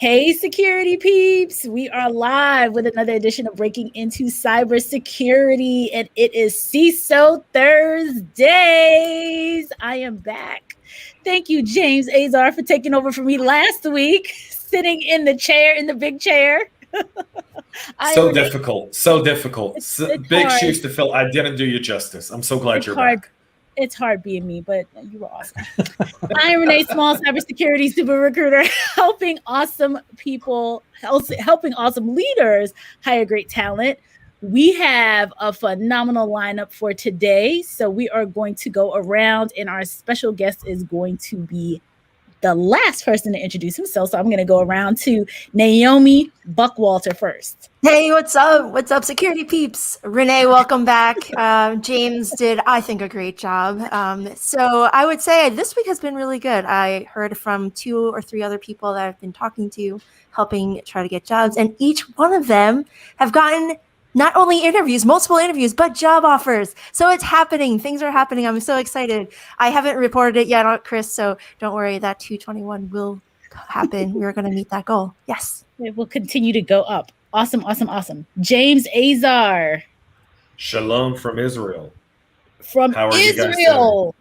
Hey, security peeps. We are live with another edition of Breaking Into Cybersecurity, and it is CISO Thursdays. I am back. Thank you, James Azar, for taking over for me last week, sitting in the chair, in the big chair. So difficult. It's Big hard. shoes to fill. I didn't do you justice. I'm so glad you're back. It's hard being me, but you were awesome. I'm Renee Small, cybersecurity super recruiter, helping awesome people, helping awesome leaders hire great talent. We have a phenomenal lineup for today. So we are going to go around, and our special guest is going to be the last person to introduce himself. So I'm going to go around to Naomi Buckwalter first. Hey, what's up? What's up, security peeps? Renee, welcome back. James did, I think, a great job. So I would say this week has been really good. I heard from 2 or 3 other people that I've been talking to, helping try to get jobs. And each one of them have gotten not only interviews, multiple interviews, but job offers. So it's happening. Things are happening. I'm so excited. I haven't reported it yet, Chris, so don't worry. That 221 will happen. We're going to meet that goal. Yes. It will continue to go up. Awesome, awesome, awesome. James Azar. Shalom from Israel. From How are Israel. You guys doing?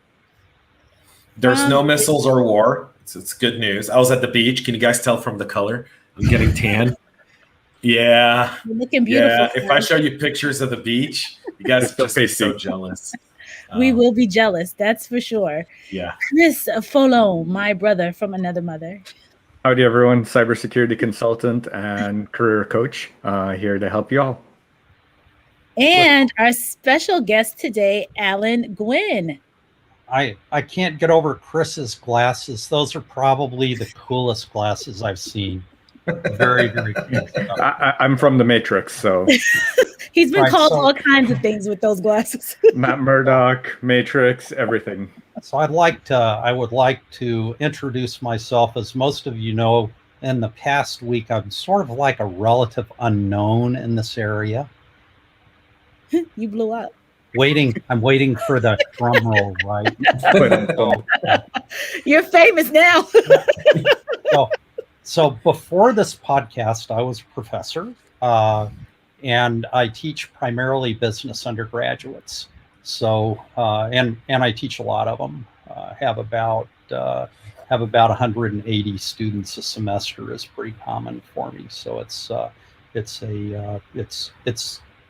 There's no missiles or war. It's good news. I was at the beach. Can you guys tell from the color? I'm getting tan. Yeah. You're looking beautiful. Yeah. If I show you pictures of the beach, you guys just be so jealous. We will be jealous. That's for sure. Yeah. Chris Foulon, my brother from another mother. Howdy, everyone. Cybersecurity consultant and career coach here to help you all. And our special guest today, Alan Gwynne. I can't get over Chris's glasses. Those are probably the coolest glasses I've seen. Very, very cool. I'm from the Matrix, so. He's been called all kinds of things with those glasses. Matt Murdock, Matrix, everything. So I would like to introduce myself. As most of you know, in the past week, I'm sort of like a relative unknown in this area. You blew up. I'm waiting for the drum roll, right? You're famous now. So before this podcast, I was a professor, and I teach primarily business undergraduates. So and I teach a lot of them. Have about 180 students a semester is pretty common for me. So it's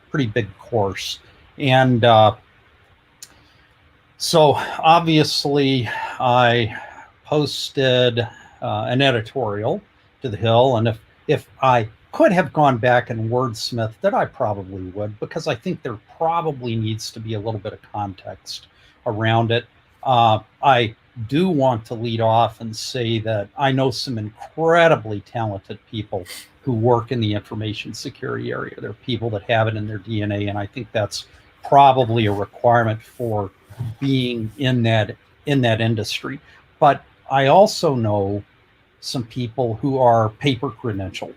pretty big course. And so obviously I posted an editorial to the Hill, and if I could have gone back and wordsmithed that, I probably would, because I think there probably needs to be a little bit of context around it. I do want to lead off and say that I know some incredibly talented people who work in the information security area. There are people that have it in their DNA, and I think that's probably a requirement for being in that industry. But I also know some people who are paper credentialed.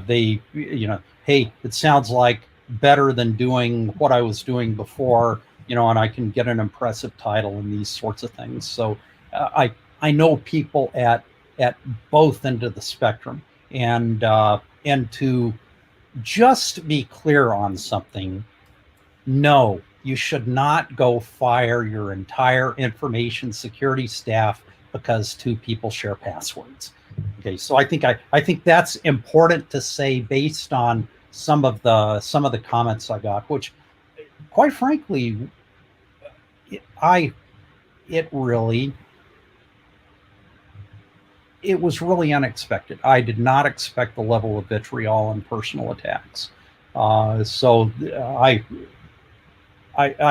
Hey, it sounds like better than doing what I was doing before, and I can get an impressive title and these sorts of things. So I know people at both ends of the spectrum, and to just be clear on something, no, you should not go fire your entire information security staff because 2 people share passwords. Okay, so I think that's important to say based on some of the comments I got, which, quite frankly, it was really unexpected. I did not expect the level of vitriol and personal attacks. So I've had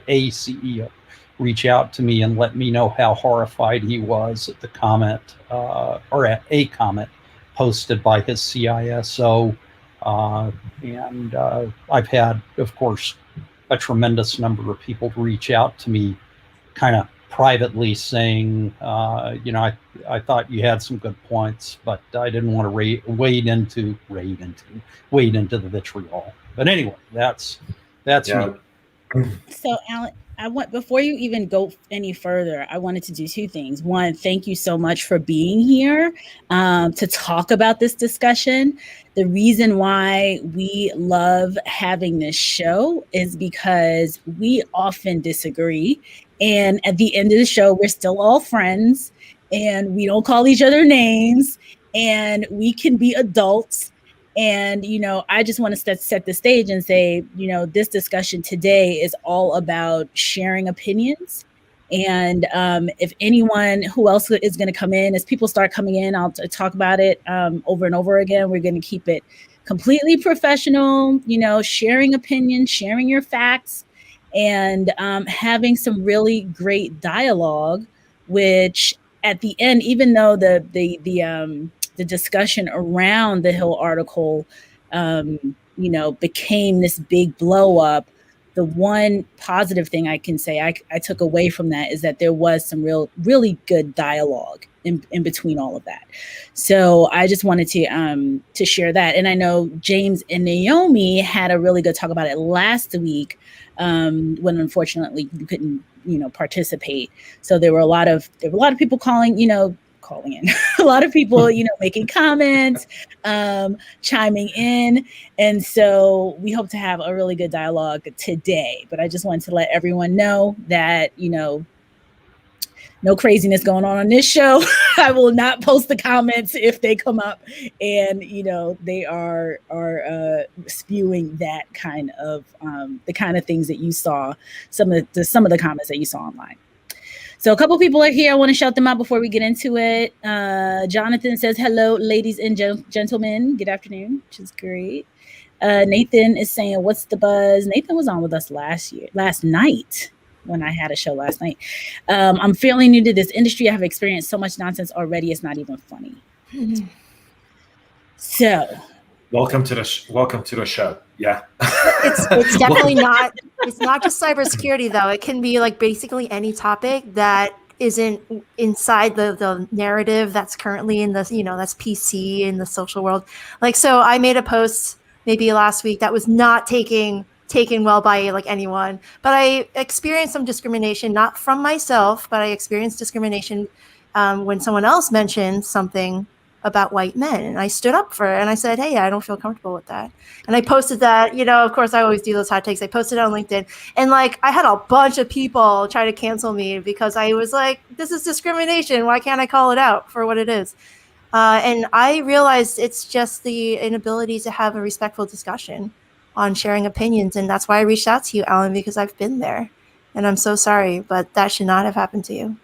a CEO reach out to me and let me know how horrified he was at the comment or at a comment posted by his CISO. And I've had, of course, a tremendous number of people reach out to me kind of privately saying, I thought you had some good points, but I didn't want to wade into the vitriol. But anyway, that's me. So, Alan, before you even go any further, I wanted to do two things. One, thank you so much for being here to talk about this discussion. The reason why we love having this show is because we often disagree. And at the end of the show, we're still all friends and we don't call each other names and we can be adults. And, I just want to set the stage and say, this discussion today is all about sharing opinions. And if anyone who else is going to come in, as people start coming in, I'll talk about it over and over again. We're going to keep it completely professional, sharing opinions, sharing your facts, and having some really great dialogue, which at the end, even though the discussion around the Hill article, became this big blow up. The one positive thing I can say I took away from that is that there was some really good dialogue in between all of that. So I just wanted to share that. And I know James and Naomi had a really good talk about it last week when unfortunately you couldn't, participate. So there were a lot of people calling in, a lot of people, making comments, chiming in. And so we hope to have a really good dialogue today. But I just wanted to let everyone know that, no craziness going on this show. I will not post the comments if they come up and, they are spewing that kind of the kind of things that you saw, some of the comments that you saw online. So a couple people are here. I want to shout them out before we get into it. Jonathan says, hello, ladies and gentlemen. Good afternoon, which is great. Nathan is saying, what's the buzz? Nathan was on with us last night when I had a show last night. I'm fairly new to this industry. I have experienced so much nonsense already. It's not even funny. Mm-hmm. So. Welcome to the show. Yeah. It's definitely not. It's not just cybersecurity though. It can be like basically any topic that isn't inside the narrative that's currently in the, that's PC in the social world. Like, so I made a post maybe last week that was not taken well by like anyone, but I experienced some discrimination, not from myself, but I experienced discrimination when someone else mentioned something about white men, and I stood up for it and I said, hey, I don't feel comfortable with that. And I posted that, of course I always do those hot takes. I posted it on LinkedIn, and like I had a bunch of people try to cancel me because I was like, this is discrimination. Why can't I call it out for what it is? And I realized it's just the inability to have a respectful discussion on sharing opinions. And that's why I reached out to you, Alan, because I've been there and I'm so sorry, but that should not have happened to you.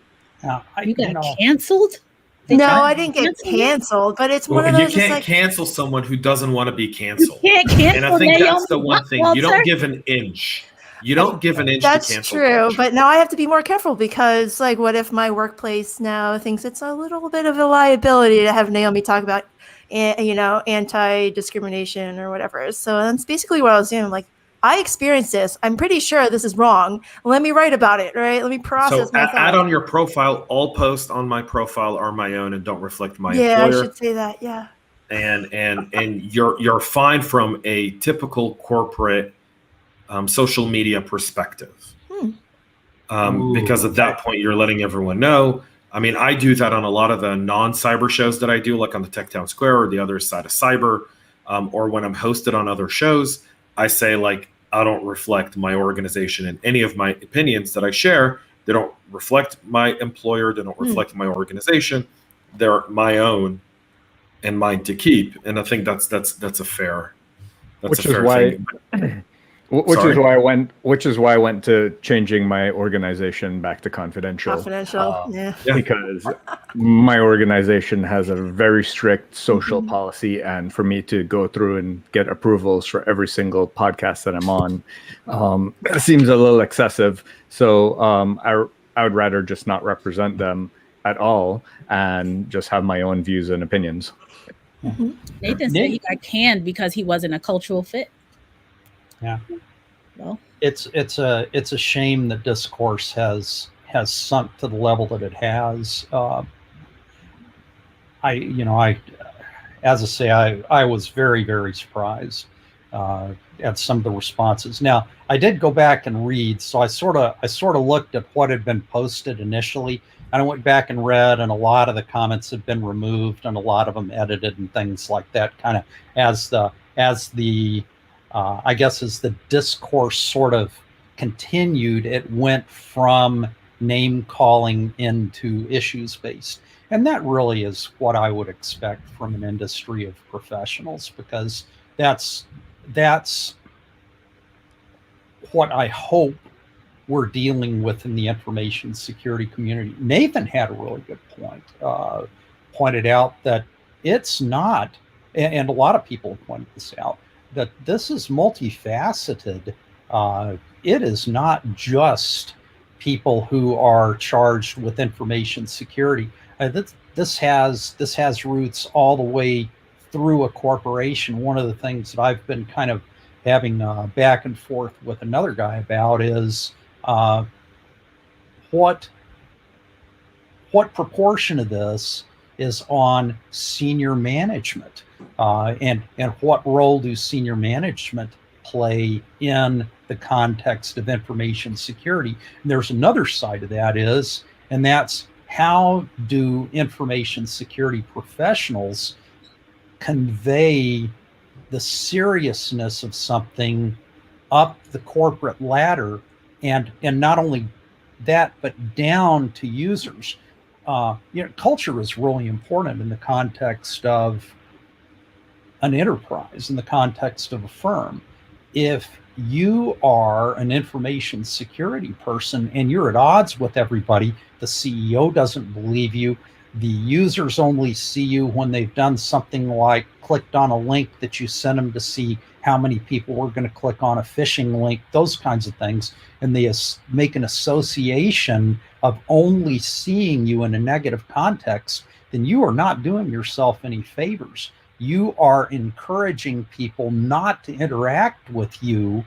You got canceled? No, I didn't get canceled, but it's one of those. You can't cancel someone who doesn't want to be canceled. You can't cancel. And I think that's the one thing. You don't give an inch. You don't give an inch to cancel. That's true, but now I have to be more careful because, like, what if my workplace now thinks it's a little bit of a liability to have Naomi talk about, anti-discrimination or whatever. So that's basically what I was doing. Like, I experienced this. I'm pretty sure this is wrong. Let me write about it, right? Let me process my thoughts. Add on your profile. All posts on my profile are my own and don't reflect my employer. Yeah, I should say that. Yeah. And you're fine from a typical corporate social media perspective, because at that point you're letting everyone know. I mean, I do that on a lot of the non-cyber shows that I do, like on the Tech Town Square or the other side of cyber, or when I'm hosted on other shows. I say, like, I don't reflect my organization in any of my opinions that I share. They don't reflect my employer. They don't reflect my organization. They're my own and mine to keep. And I think that's a fair. That's which a fair thing. Which is why I went to changing my organization back to confidential. Yeah. Because my organization has a very strict social policy, and for me to go through and get approvals for every single podcast that I'm on, it seems a little excessive. So I would rather just not represent them at all and just have my own views and opinions. Mm-hmm. Nathan said he got canned because he wasn't a cultural fit. Yeah. Well, it's a shame that discourse has sunk to the level that it has. I was very, very surprised at some of the responses. Now, I did go back and read, so I sort of looked at what had been posted initially, and I went back and read, and a lot of the comments have been removed, and a lot of them edited and things like that. Kind of as the I guess as the discourse sort of continued, it went from name calling into issues based. And that really is what I would expect from an industry of professionals, because that's what I hope we're dealing with in the information security community. Nathan had a really good point, pointed out that it's not, and a lot of people have pointed this out, that this is multifaceted. It is not just people who are charged with information security. This has roots all the way through a corporation. One of the things that I've been kind of having back and forth with another guy about is what proportion of this is on senior management, and what role do senior management play in the context of information security. And there's another side of that and that's how do information security professionals convey the seriousness of something up the corporate ladder, and not only that, but down to users. Culture is really important in the context of an enterprise, in the context of a firm. If you are an information security person and you're at odds with everybody, the CEO doesn't believe you, the users only see you when they've done something like clicked on a link that you sent them to see how many people were going to click on a phishing link, those kinds of things, and they make an association of only seeing you in a negative context, then you are not doing yourself any favors. You are encouraging people not to interact with you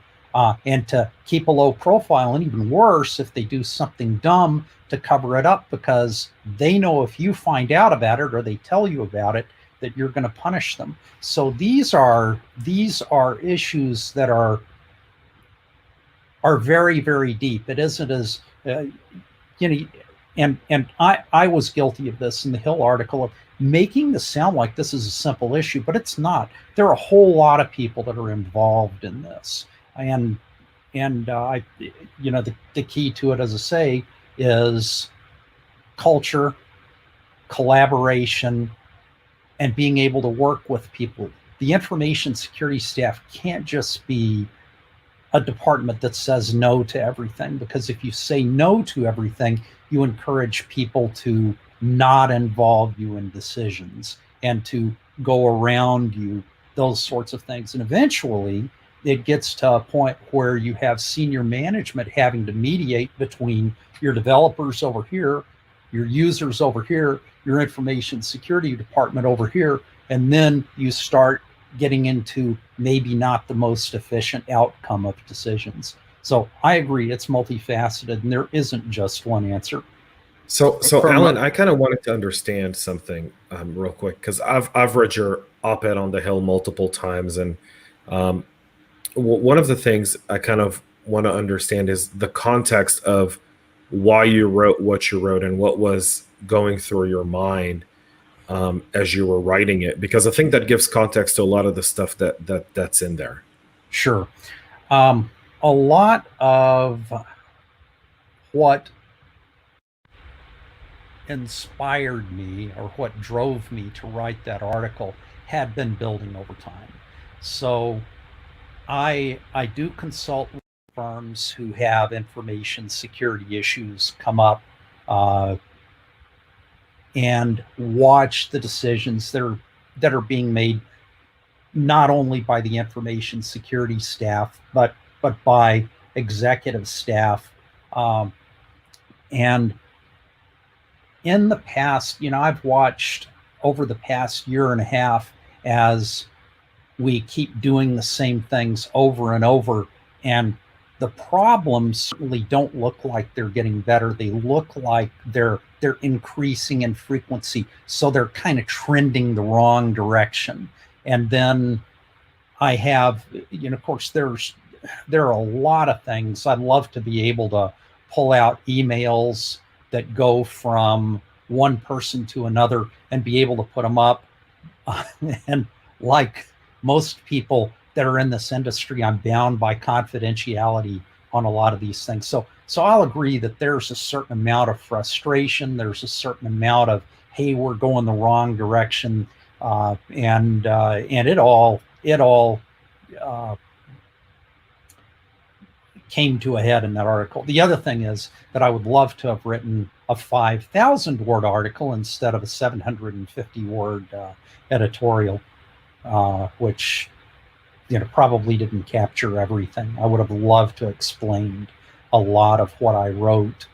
and to keep a low profile, and even worse, if they do something dumb, to cover it up, because they know if you find out about it or they tell you about it, that you're going to punish them. So these are issues that are very, very deep. It isn't as and I was guilty of this in the Hill article, of making this sound like this is a simple issue, but it's not. There are a whole lot of people that are involved in this, and I, the key to it, as I say, is culture, collaboration, and being able to work with people. The information security staff can't just be a department that says no to everything, because if you say no to everything, you encourage people to not involve you in decisions and to go around you, those sorts of things. And eventually it gets to a point where you have senior management having to mediate between your developers over here, your users over here, your information security department over here, and then you start getting into maybe not the most efficient outcome of decisions. So I agree, it's multifaceted, and there isn't just one answer. So Alan, I kind of wanted to understand something real quick, because I've read your op-ed on the Hill multiple times, and one of the things I kind of want to understand is the context of why you wrote what you wrote and what was going through your mind as you were writing it, because I think that gives context to a lot of the stuff that's in there. Sure. A lot of what inspired me, or what drove me to write that article, had been building over time. So I do consult with firms who have information security issues come up, and watch the decisions that are being made, not only by the information security staff, but by executive staff. And in the past, I've watched over the past year and a half as we keep doing the same things over and over, and the problems certainly don't look like they're getting better. They look like they're increasing in frequency. So they're kind of trending the wrong direction. And then I have, of course, there are a lot of things. I'd love to be able to pull out emails that go from one person to another and be able to put them up. And like most people that are in this industry, I'm bound by confidentiality on a lot of these things. So I'll agree that there's a certain amount of frustration. There's a certain amount of, hey, we're going the wrong direction. And it all came to a head in that article. The other thing is that I would love to have written a 5,000 word article instead of a 750 word editorial, which probably didn't capture everything. I would have loved to have explained a lot of what I wrote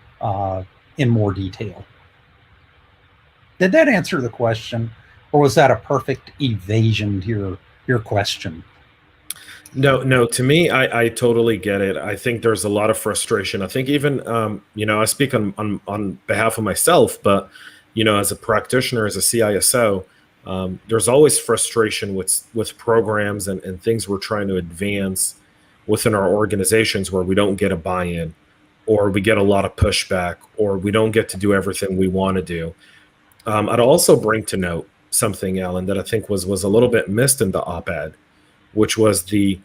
in more detail. Did that answer the question, or was that a perfect evasion to your question? No. To me, I totally get it. I think there's a lot of frustration. I think even, I speak on behalf of myself, but, as a practitioner, as a CISO, there's always frustration with programs and things we're trying to advance within our organizations where we don't get a buy-in, or we get a lot of pushback, or we don't get to do everything we want to do. I'd also bring to note something, Alan, that I think was a little bit missed in the op-ed, which was the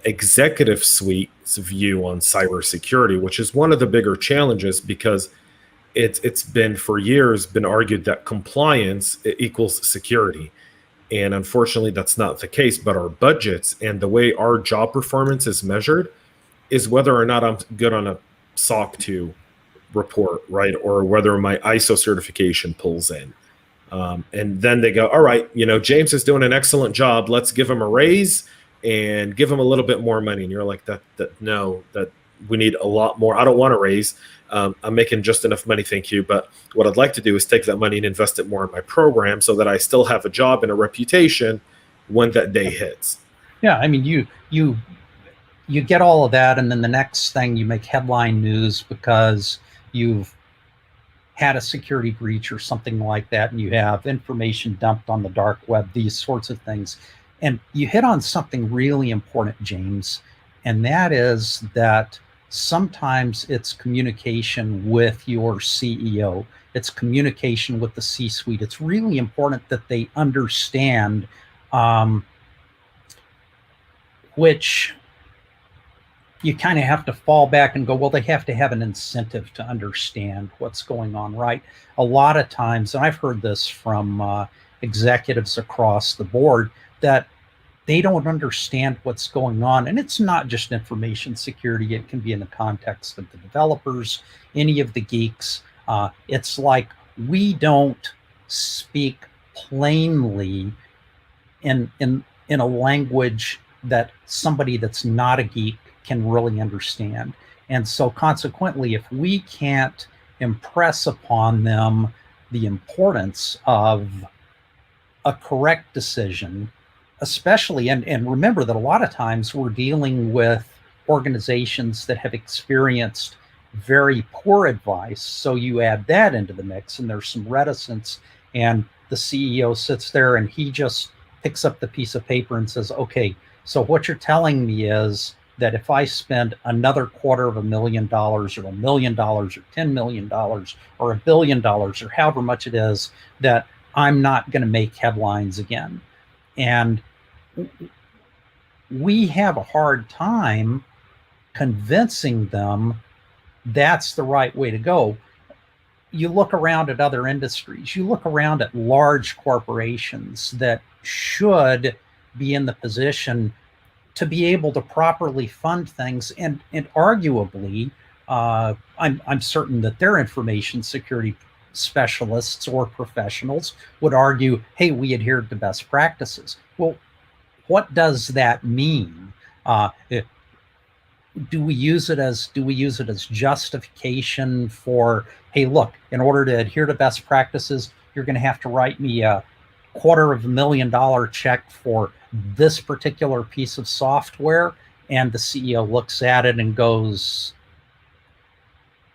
executive suite's view on cybersecurity, which is one of the bigger challenges, because it's been for years been argued that compliance equals security. And unfortunately, that's not the case. But our budgets and the way our job performance is measured is whether or not I'm good on a SOC 2 report, right? Or whether my ISO certification pulls in. And then they go, all right, James is doing an excellent job. Let's give him a raise and give him a little bit more money. And you're like, that we need a lot more. I don't want a raise. I'm making just enough money, thank you. But what I'd like to do is take that money and invest it more in my program so that I still have a job and a reputation when that day hits. Yeah, I mean, you get all of that, and then the next thing, you make headline news because you've had a security breach or something like that, and you have information dumped on the dark web, these sorts of things. And you hit on something really important, James, and that is that sometimes it's communication with your CEO. It's communication with the C-suite. It's really important that they understand which you kind of have to fall back and go, well, they have to have an incentive to understand what's going on, right? A lot of times, and I've heard this from executives across the board, that they don't understand what's going on. And it's not just information security. It can be in the context of the developers, any of the geeks. It's like we don't speak plainly in a language that somebody that's not a geek can really understand. And so consequently, if we can't impress upon them the importance of a correct decision, especially, and remember that a lot of times we're dealing with organizations that have experienced very poor advice. So you add that into the mix and there's some reticence, and the CEO sits there and he just picks up the piece of paper and says, okay, so what you're telling me is that if I spend another $250,000 or $1 million or $10 million or $1 billion or however much it is, that I'm not going to make headlines again. And we have a hard time convincing them that's the right way to go. You look around at other industries, you look around at large corporations that should be in the position to be able to properly fund things, and arguably, I'm certain that their information security specialists or professionals would argue, hey, we adhered to best practices. Well, what does that mean? Do we use it as justification for, hey, look, in order to adhere to best practices, you're going to have to write me a $250,000 check for this particular piece of software? And the CEO looks at it and goes,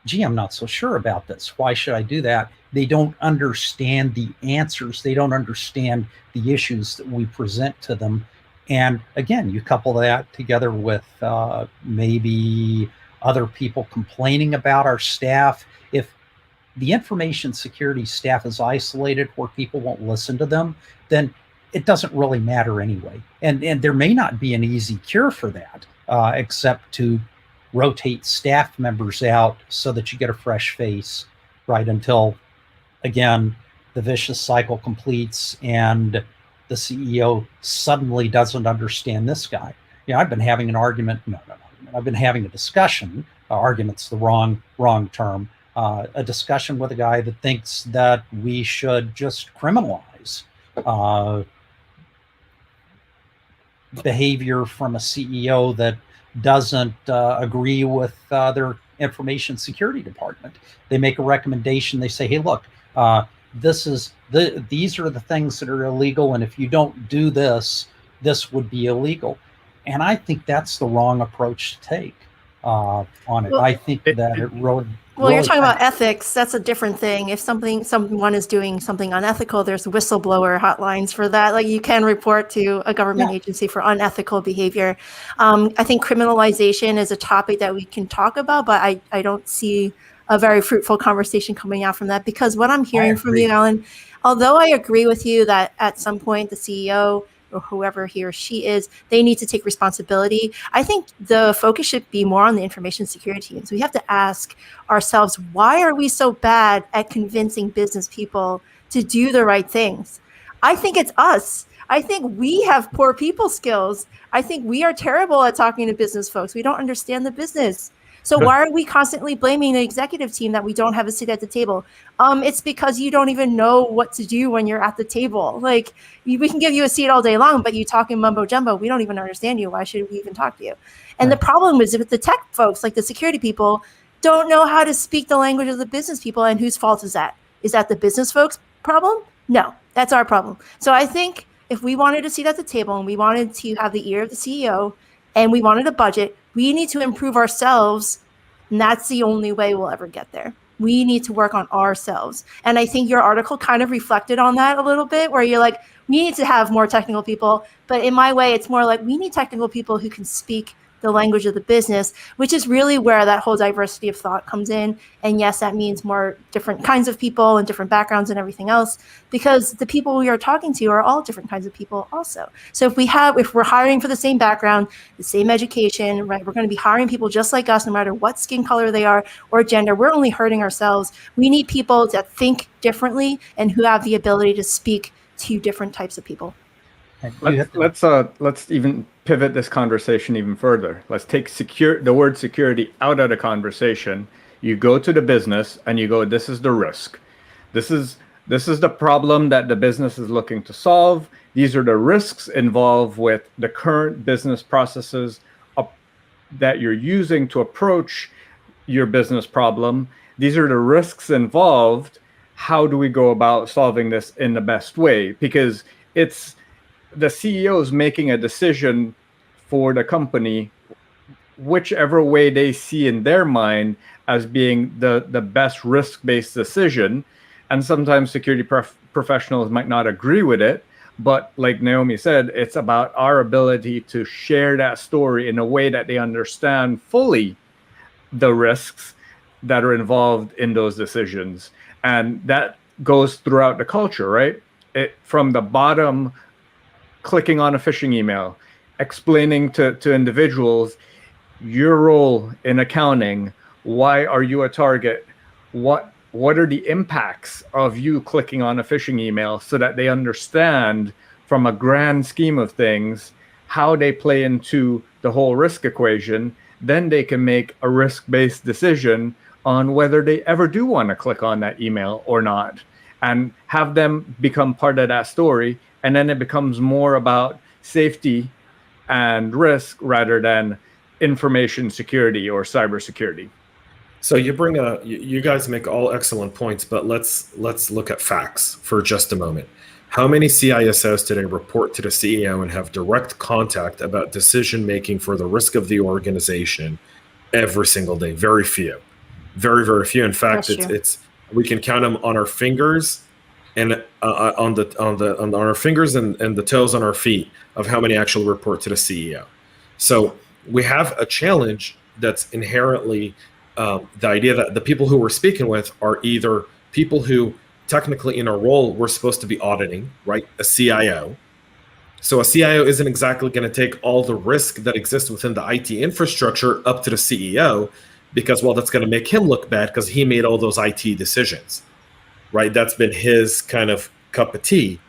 gee, I'm not so sure about this. Why should I do that? They don't understand the answers. They don't understand the issues that we present to them. And again, you couple that together with maybe other people complaining about our staff. If the information security staff is isolated where people won't listen to them, then it doesn't really matter anyway. And there may not be an easy cure for that, except to rotate staff members out so that you get a fresh face, right? Until, again, the vicious cycle completes and the CEO suddenly doesn't understand this guy. I've been having an argument. No. I've been having a discussion. Argument's the wrong term. A discussion with a guy that thinks that we should just criminalize behavior from a CEO that doesn't agree with their information security department. They make a recommendation. They say, hey, look, these are the things that are illegal, and if you don't do this, this would be illegal. And I think that's the wrong approach to take on it. Well, I think that it really... Well, you're talking about ethics. That's a different thing. If someone is doing something unethical, there's whistleblower hotlines for that. Like, you can report to a government agency for unethical behavior. I think criminalization is a topic that we can talk about, but I don't see a very fruitful conversation coming out from that, because what I'm hearing from you, Alan, although I agree with you that at some point the CEO or whoever he or she is, they need to take responsibility. I think the focus should be more on the information security teams. We have to ask ourselves, why are we so bad at convincing business people to do the right things? I think it's us. I think we have poor people skills. I think we are terrible at talking to business folks. We don't understand the business. So why are we constantly blaming the executive team that we don't have a seat at the table? It's because you don't even know what to do when you're at the table. Like, we can give you a seat all day long, but you talk in mumbo jumbo. We don't even understand you. Why should we even talk to you? And the problem is with the tech folks, like the security people, don't know how to speak the language of the business people. And whose fault is that? Is that the business folks' problem? No, that's our problem. So I think if we wanted a seat at the table and we wanted to have the ear of the CEO and we wanted a budget, we need to improve ourselves, and that's the only way we'll ever get there. We need to work on ourselves. And I think your article kind of reflected on that a little bit, where you're like, we need to have more technical people. But in my way, it's more like we need technical people who can speak the language of the business, which is really where that whole diversity of thought comes in. And yes, that means more different kinds of people and different backgrounds and everything else, because the people we are talking to are all different kinds of people also. So if we're hiring for the same background, the same education, right, we're going to be hiring people just like us, no matter what skin color they are or gender. We're only hurting ourselves. We need people that think differently and who have the ability to speak to different types of people. Let's even pivot this conversation even further. Let's take the word security out of the conversation. You go to the business and you go, this is the risk. This is the problem that the business is looking to solve. These are the risks involved with the current business processes that you're using to approach your business problem. These are the risks involved. How do we go about solving this in the best way? Because it's the CEO is making a decision for the company, whichever way they see in their mind as being the best risk-based decision. And sometimes security professionals might not agree with it. But like Naomi said, it's about our ability to share that story in a way that they understand fully the risks that are involved in those decisions. And that goes throughout the culture, right? From the bottom, clicking on a phishing email, explaining to individuals your role in accounting. Why are you a target? What are the impacts of you clicking on a phishing email, so that they understand from a grand scheme of things how they play into the whole risk equation. Then they can make a risk-based decision on whether they ever do want to click on that email or not, and have them become part of that story. And then it becomes more about safety and risk rather than information security or cybersecurity. So you guys make all excellent points, but let's look at facts for just a moment. How many CISOs today report to the CEO and have direct contact about decision making for the risk of the organization every single day? Very few. Very, very few. In fact, That's true. it's we can count them on our fingers and on our fingers and the toes on our feet of how many actually report to the CEO. So we have a challenge that's inherently the idea that the people who we're speaking with are either people who technically in a role we're supposed to be auditing, right? A CIO. So a CIO isn't exactly going to take all the risk that exists within the IT infrastructure up to the CEO because, well, that's going to make him look bad because he made all those IT decisions, right? That's been his kind of cup of tea.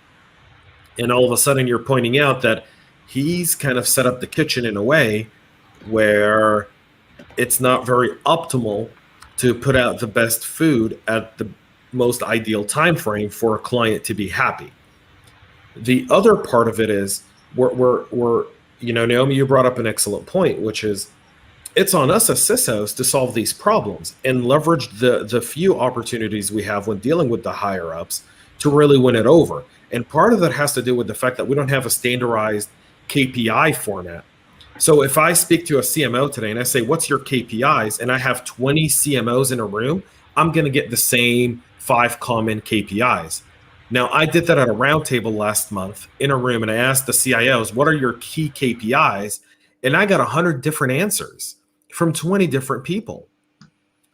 And all of a sudden you're pointing out that he's kind of set up the kitchen in a way where it's not very optimal to put out the best food at the most ideal time frame for a client to be happy. The other part of it is we're Naomi, you brought up an excellent point, which is it's on us as CISOs to solve these problems and leverage the few opportunities we have when dealing with the higher ups to really win it over. And part of that has to do with the fact that we don't have a standardized KPI format. So if I speak to a CMO today and I say, what's your KPIs? And I have 20 CMOs in a room, I'm going to get the same 5 common KPIs. Now, I did that at a roundtable last month in a room, and I asked the CIOs, what are your key KPIs? And I got 100 different answers from 20 different people.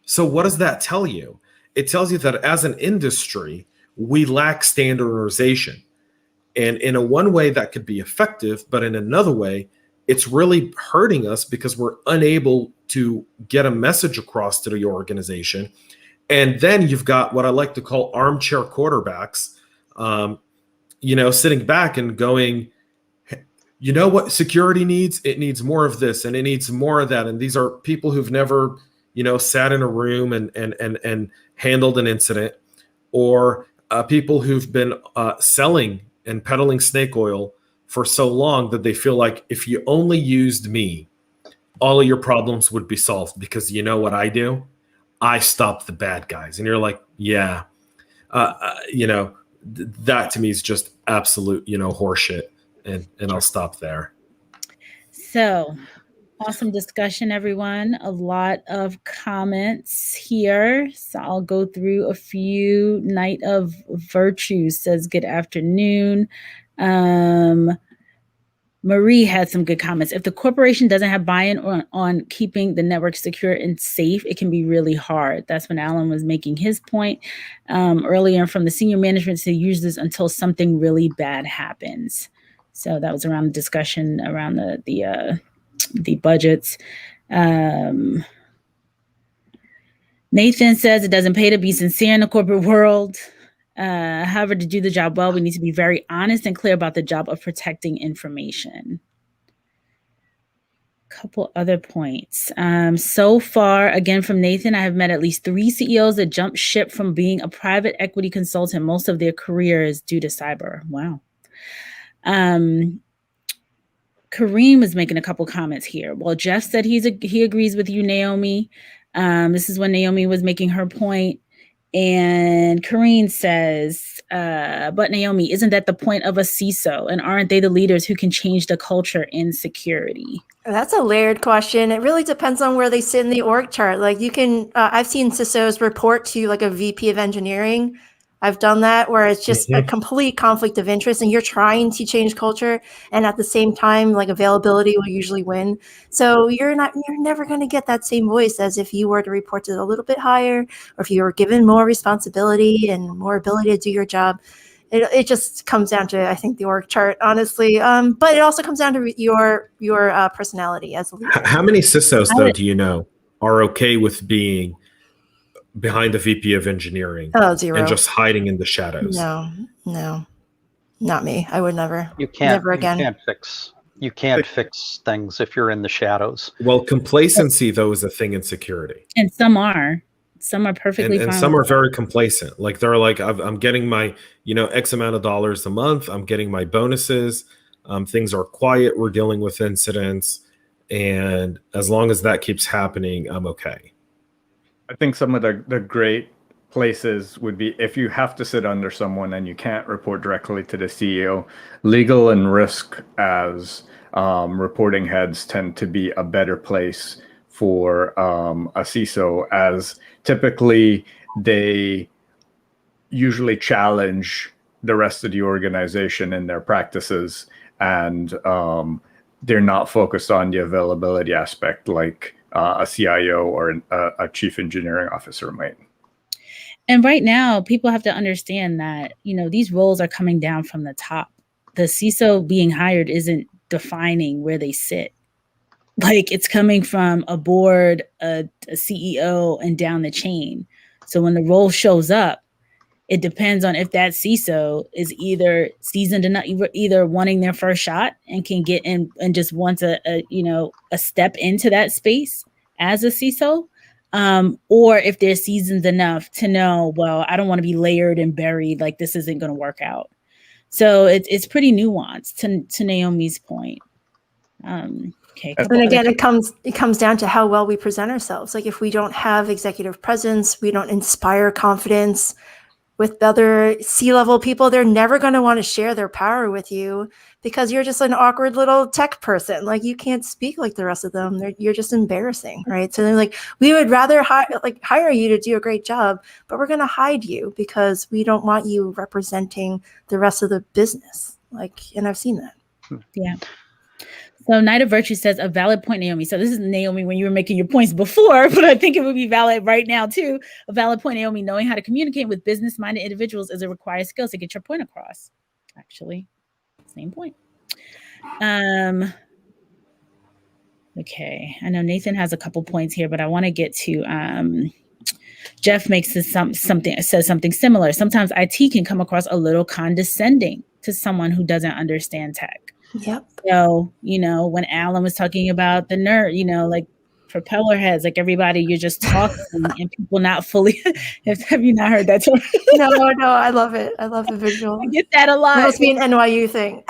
So what does that tell you? It tells you that as an industry, we lack standardization. And in a one way that could be effective, but in another way, it's really hurting us because we're unable to get a message across to the organization. And then you've got what I like to call armchair quarterbacks, sitting back and going, you know what security needs? It needs more of this and it needs more of that. And these are people who've never, sat in a room and handled an incident, or people who've been selling and peddling snake oil for so long that they feel like if you only used me, all of your problems would be solved because you know what I do? I stop the bad guys. And you're like, yeah, that to me is just absolute, horseshit. And I'll stop there. So awesome discussion, everyone. A lot of comments here. So I'll go through a few. Night of Virtue says, good afternoon. Marie had some good comments. If the corporation doesn't have buy-in on keeping the network secure and safe, it can be really hard. That's when Alan was making his point earlier, from the senior management to users until something really bad happens. So that was around the discussion around the budgets. Nathan says it doesn't pay to be sincere in the corporate world. However, to do the job well, we need to be very honest and clear about the job of protecting information. Couple other points. So far, again, from Nathan, I have met at least 3 CEOs that jumped ship from being a private equity consultant most of their careers due to cyber. Wow. Kareem was making a couple comments here. Well, Jeff said he agrees with you, Naomi. This is when Naomi was making her point. And Kareen says, but Naomi, isn't that the point of a CISO? And aren't they the leaders who can change the culture in security? That's a layered question. It really depends on where they sit in the org chart. Like you can, I've seen CISOs report to like a VP of engineering. I've done that where it's just a complete conflict of interest and you're trying to change culture. And at the same time, like availability will usually win. So you're never going to get that same voice as if you were to report to it a little bit higher, or if you were given more responsibility and more ability to do your job. It just comes down to, I think, the org chart, honestly. But it also comes down to your personality as a leader. How many CISOs, though, do you know are okay with being behind the VP of engineering? Oh, 0. And just hiding in the shadows? No, not me. I would never. You can't. Never again. You can't fix things if you're in the shadows. Well, complacency, though, is a thing in security. And some are perfectly fine. And some are very complacent. Like they're like, I'm getting my, X amount of dollars a month. I'm getting my bonuses. Things are quiet. We're dealing with incidents. And as long as that keeps happening, I'm okay. I think some of the great places would be if you have to sit under someone and you can't report directly to the CEO, legal and risk as reporting heads tend to be a better place for a CISO, as typically they usually challenge the rest of the organization in their practices, and they're not focused on the availability aspect like a CIO or a chief engineering officer might. And right now, people have to understand that, these roles are coming down from the top. The CISO being hired isn't defining where they sit. Like, it's coming from a board, a CEO, and down the chain. So when the role shows up, it depends on if that CISO is either seasoned enough, either wanting their first shot and can get in and just wants a step into that space as a CISO, or if they're seasoned enough to know, well, I don't want to be layered and buried. Like, this isn't going to work out. So it's pretty nuanced to Naomi's point. Okay. And again, it comes down to how well we present ourselves. Like, if we don't have executive presence, we don't inspire confidence with other C-level people, they're never going to want to share their power with you because you're just an awkward little tech person. Like, you can't speak like the rest of them. You're just embarrassing, right? So they're like, we would rather hire you to do a great job, but we're going to hide you because we don't want you representing the rest of the business. And I've seen that. Yeah. So Knight of Virtue says, a valid point, Naomi. So this is Naomi when you were making your points before, but I think it would be valid right now too. A valid point, Naomi. Knowing how to communicate with business-minded individuals is a required skill to get your point across. Actually, same point. Okay, I know Nathan has a couple points here, but I want to get to Jeff says something similar. Sometimes IT can come across a little condescending to someone who doesn't understand tech. Yep. So, when Alan was talking about the nerd, like propeller heads, like everybody, you're just talking and people not fully. Have you not heard that term? No, I love it. I love the visual. I get that a lot. It must be an NYU thing.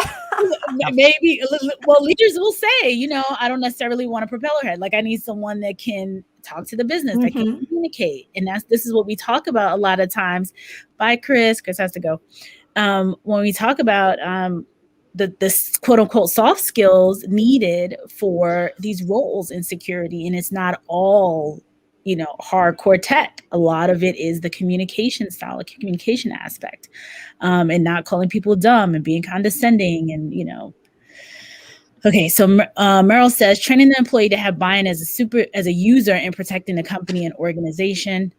Maybe. Well, leaders will say, I don't necessarily want a propeller head. Like, I need someone that can talk to the business, that can communicate. And this is what we talk about a lot of times. Bye, Chris. Chris has to go. When we talk about the quote unquote soft skills needed for these roles in security. And it's not all, hardcore tech. A lot of it is the communication style, the communication aspect, and not calling people dumb and being condescending and, Okay, so Merrill says training the employee to have buy-in as a user in protecting the company and organization.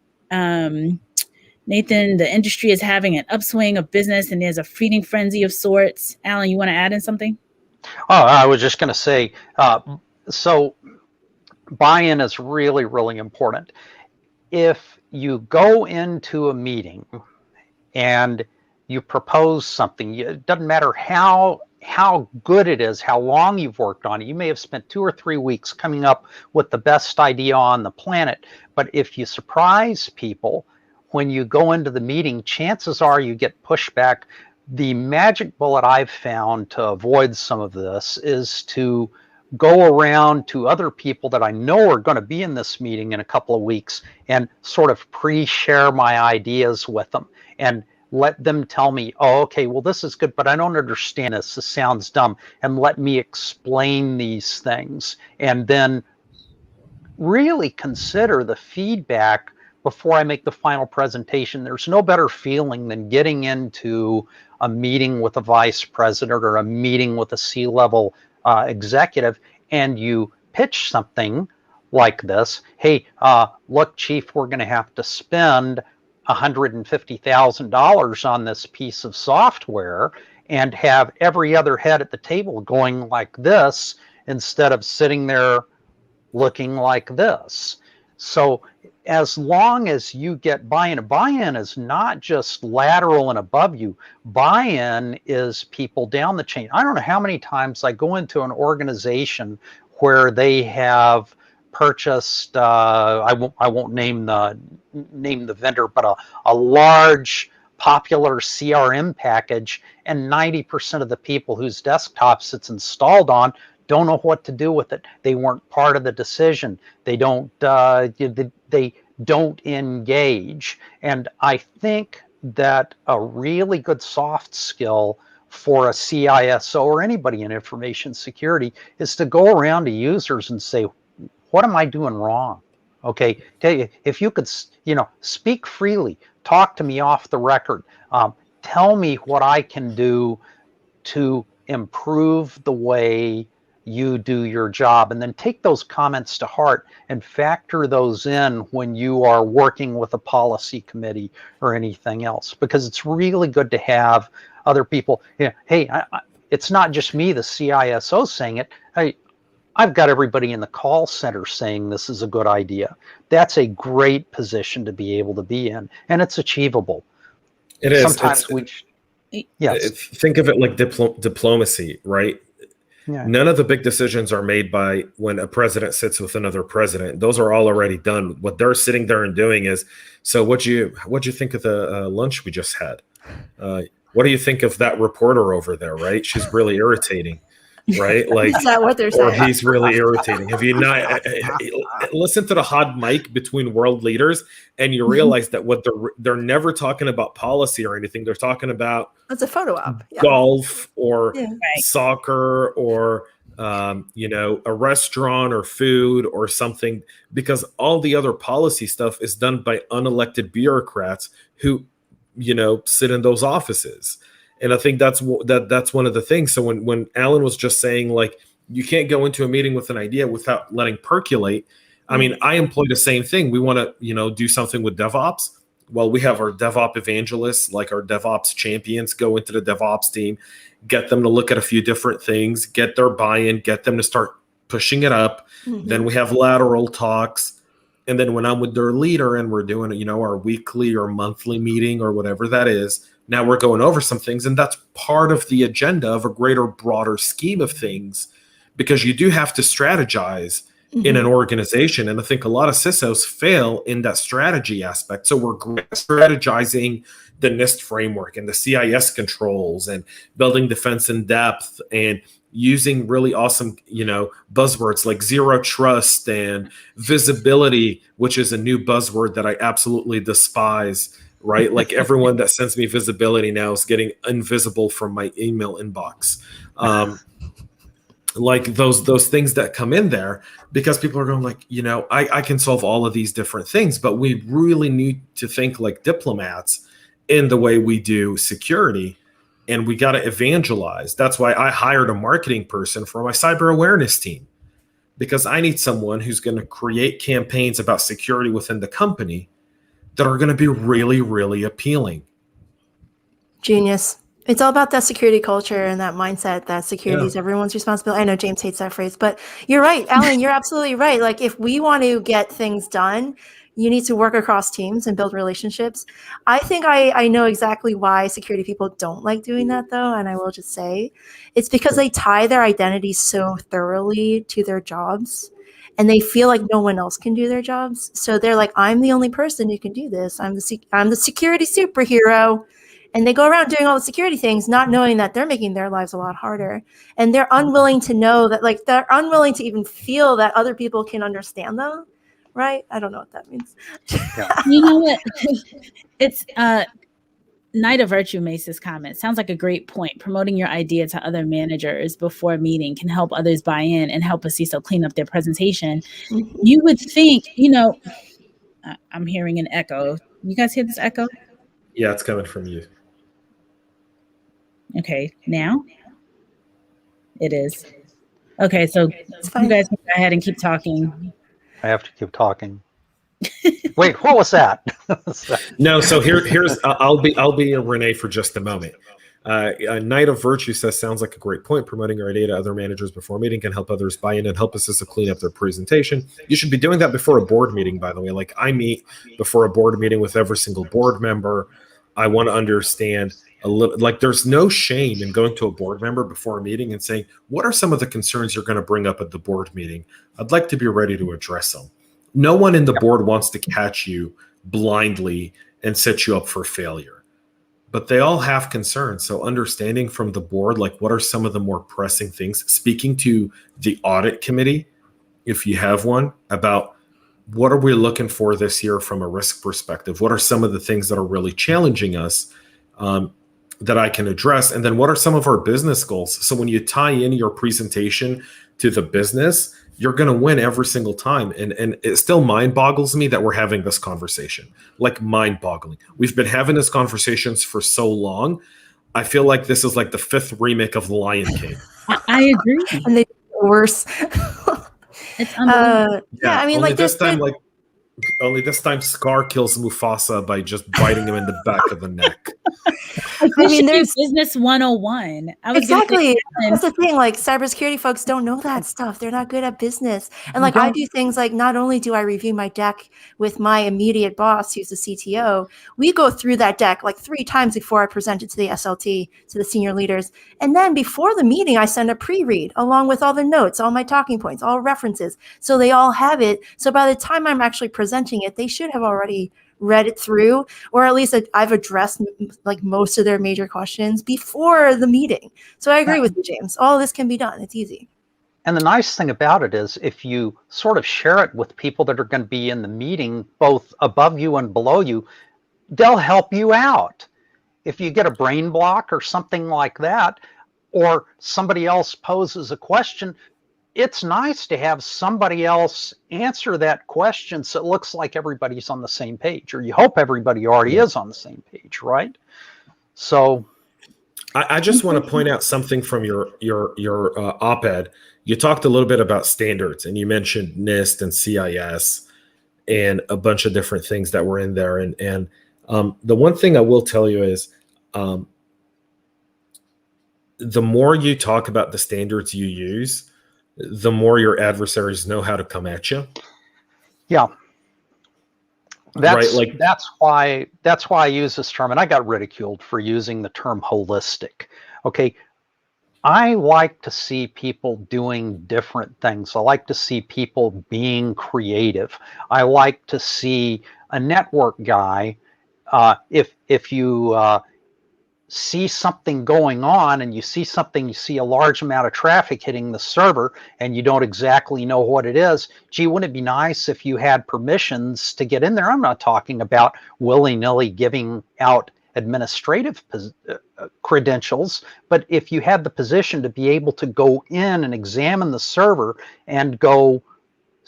Nathan, the industry is having an upswing of business and there's a feeding frenzy of sorts. Alan, you want to add in something? Oh, I was just going to say, so buy-in is really, really important. If you go into a meeting and you propose something, it doesn't matter how good it is, how long you've worked on it. You may have spent 2 or 3 weeks coming up with the best idea on the planet. But if you surprise people, when you go into the meeting, chances are you get pushback. The magic bullet I've found to avoid some of this is to go around to other people that I know are going to be in this meeting in a couple of weeks and sort of pre-share my ideas with them and let them tell me, oh, okay, well, this is good, but I don't understand this. This sounds dumb. And let me explain these things. And then really consider the feedback before I make the final presentation. There's no better feeling than getting into a meeting with a vice president or a meeting with a C-level executive, and you pitch something like this. Hey, look, Chief, we're going to have to spend $150,000 on this piece of software and have every other head at the table going like this instead of sitting there looking like this. So as long as you get buy-in is not just lateral and above you. Buy-in is people down the chain. I don't know how many times I go into an organization where they have purchased, I won't name the vendor, but a large popular CRM package, and 90% of the people whose desktops it's installed on don't know what to do with it. They weren't part of the decision. They don't engage. And I think that a really good soft skill for a CISO or anybody in information security is to go around to users and say, what am I doing wrong? Okay, if you could, speak freely, talk to me off the record, tell me what I can do to improve the way you do your job, and then take those comments to heart and factor those in when you are working with a policy committee or anything else, because it's really good to have other people. Hey, it's not just me, the CISO, saying it. Hey, I've got everybody in the call center saying this is a good idea. That's a great position to be able to be in, and it's achievable. It is. Sometimes yes. Think of it like diplomacy, right? Yeah. None of the big decisions are made by when a president sits with another president. Those are all already done. What they're sitting there and doing is, so what'd you think of the lunch we just had? What do you think of that reporter over there? Right? She's really irritating, right? Like, is that what they're saying? Or he's really irritating. Have you not listen to the hot mic between world leaders, and you realize that what they're never talking about policy or anything. They're talking about that's a photo op. Yeah. Golf or soccer or a restaurant or food or something, because all the other policy stuff is done by unelected bureaucrats who sit in those offices. And I think that's one of the things. So when Alan was just saying, like, you can't go into a meeting with an idea without letting percolate. I mean, I employ the same thing. We want to, do something with DevOps. Well, we have our DevOps evangelists, like our DevOps champions, go into the DevOps team, get them to look at a few different things, get their buy-in, get them to start pushing it up. Mm-hmm. Then we have lateral talks. And then when I'm with their leader and we're doing, our weekly or monthly meeting or whatever that is, now we're going over some things. And that's part of the agenda of a greater, broader scheme of things, because you do have to strategize in an organization. And I think a lot of CISOs fail in that strategy aspect. So we're strategizing the NIST framework and the CIS controls and building defense in depth and using really awesome, buzzwords like zero trust and visibility, which is a new buzzword that I absolutely despise, right? Like everyone that sends me visibility now is getting invisible from my email inbox. Like those things that come in there, because people are going like, I can solve all of these different things, but we really need to think like diplomats in the way we do security, and we got to evangelize. That's why I hired a marketing person for my cyber awareness team, because I need someone who's going to create campaigns about security within the company that are going to be really, really appealing. Genius. It's all about that security culture and that mindset that security is everyone's responsibility. I know James hates that phrase, but you're right, Alan, you're absolutely right. Like, if we want to get things done, you need to work across teams and build relationships. I think I know exactly why security people don't like doing that, though. And I will just say it's because they tie their identity so thoroughly to their jobs, and they feel like no one else can do their jobs. So they're like, I'm the only person who can do this. I'm the security superhero. And they go around doing all the security things, not knowing that they're making their lives a lot harder. And they're unwilling to know that, like, they're unwilling to even feel that other people can understand them. Right? I don't know what that means. Yeah. You know what? It's Knight of Virtue makes this comment. Sounds like a great point. Promoting your idea to other managers before a meeting can help others buy in and help a CISO clean up their presentation. Mm-hmm. You would think, I'm hearing an echo. You guys hear this echo? Yeah, it's coming from you. Okay, now it is. Okay, so you guys can go ahead and keep talking. I have to keep talking. Wait, what was that? No, so here's I'll be a Renee for just a moment. Knight of Virtue says, sounds like a great point. Promoting our idea to other managers before a meeting can help others buy in and help us to clean up their presentation. You should be doing that before a board meeting, by the way. Like, I meet before a board meeting with every single board member. I want to understand a little, like, there's no shame in going to a board member before a meeting and saying, what are some of the concerns you're going to bring up at the board meeting? I'd like to be ready to address them. No one in the board wants to catch you blindly and set you up for failure, but they all have concerns. So understanding from the board, like, what are some of the more pressing things, speaking to the audit committee, if you have one, about what are we looking for this year from a risk perspective? What are some of the things that are really challenging us that I can address? And then what are some of our business goals? So when you tie in your presentation to the business, you're going to win every single time. And it still mind boggles me that we're having this conversation, like mind boggling. We've been having these conversations for so long. I feel like this is like the 5th remake of The Lion King. I agree. And they do it worse. It's unbelievable. Yeah, I mean, only like this time, only this time Scar kills Mufasa by just biting him in the back of the neck. I mean, there's business 101. Exactly. That's the thing. Like, cybersecurity folks don't know that stuff. They're not good at business. And like, I do things like, not only do I review my deck with my immediate boss, who's the CTO, we go through that deck like 3 times before I present it to the SLT, to the senior leaders. And then before the meeting, I send a pre-read along with all the notes, all my talking points, all references. So they all have it. So by the time I'm actually presenting it, they should have already read it through, or at least I've addressed like most of their major questions before the meeting. So I agree with you, James. All of this can be done. It's easy. And the nice thing about it is if you sort of share it with people that are going to be in the meeting, both above you and below you, they'll help you out. If you get a brain block or something like that, or somebody else poses a question, it's nice to have somebody else answer that question so it looks like everybody's on the same page, or you hope everybody already is on the same page, right? So I just want to point out something from your op-ed. You talked a little bit about standards, and you mentioned NIST and CIS and a bunch of different things that were in there. And the one thing I will tell you is the more you talk about the standards you use, the more your adversaries know how to come at you. Yeah. That's right? that's why I use this term, and I got ridiculed for using the term holistic. Okay. I like to see people doing different things. I like to see people being creative. I like to see a network guy. If you see something going on and you see a large amount of traffic hitting the server and you don't exactly know what it is, gee, wouldn't it be nice if you had permissions to get in there? I'm not talking about willy-nilly giving out administrative credentials, but if you had the position to be able to go in and examine the server and go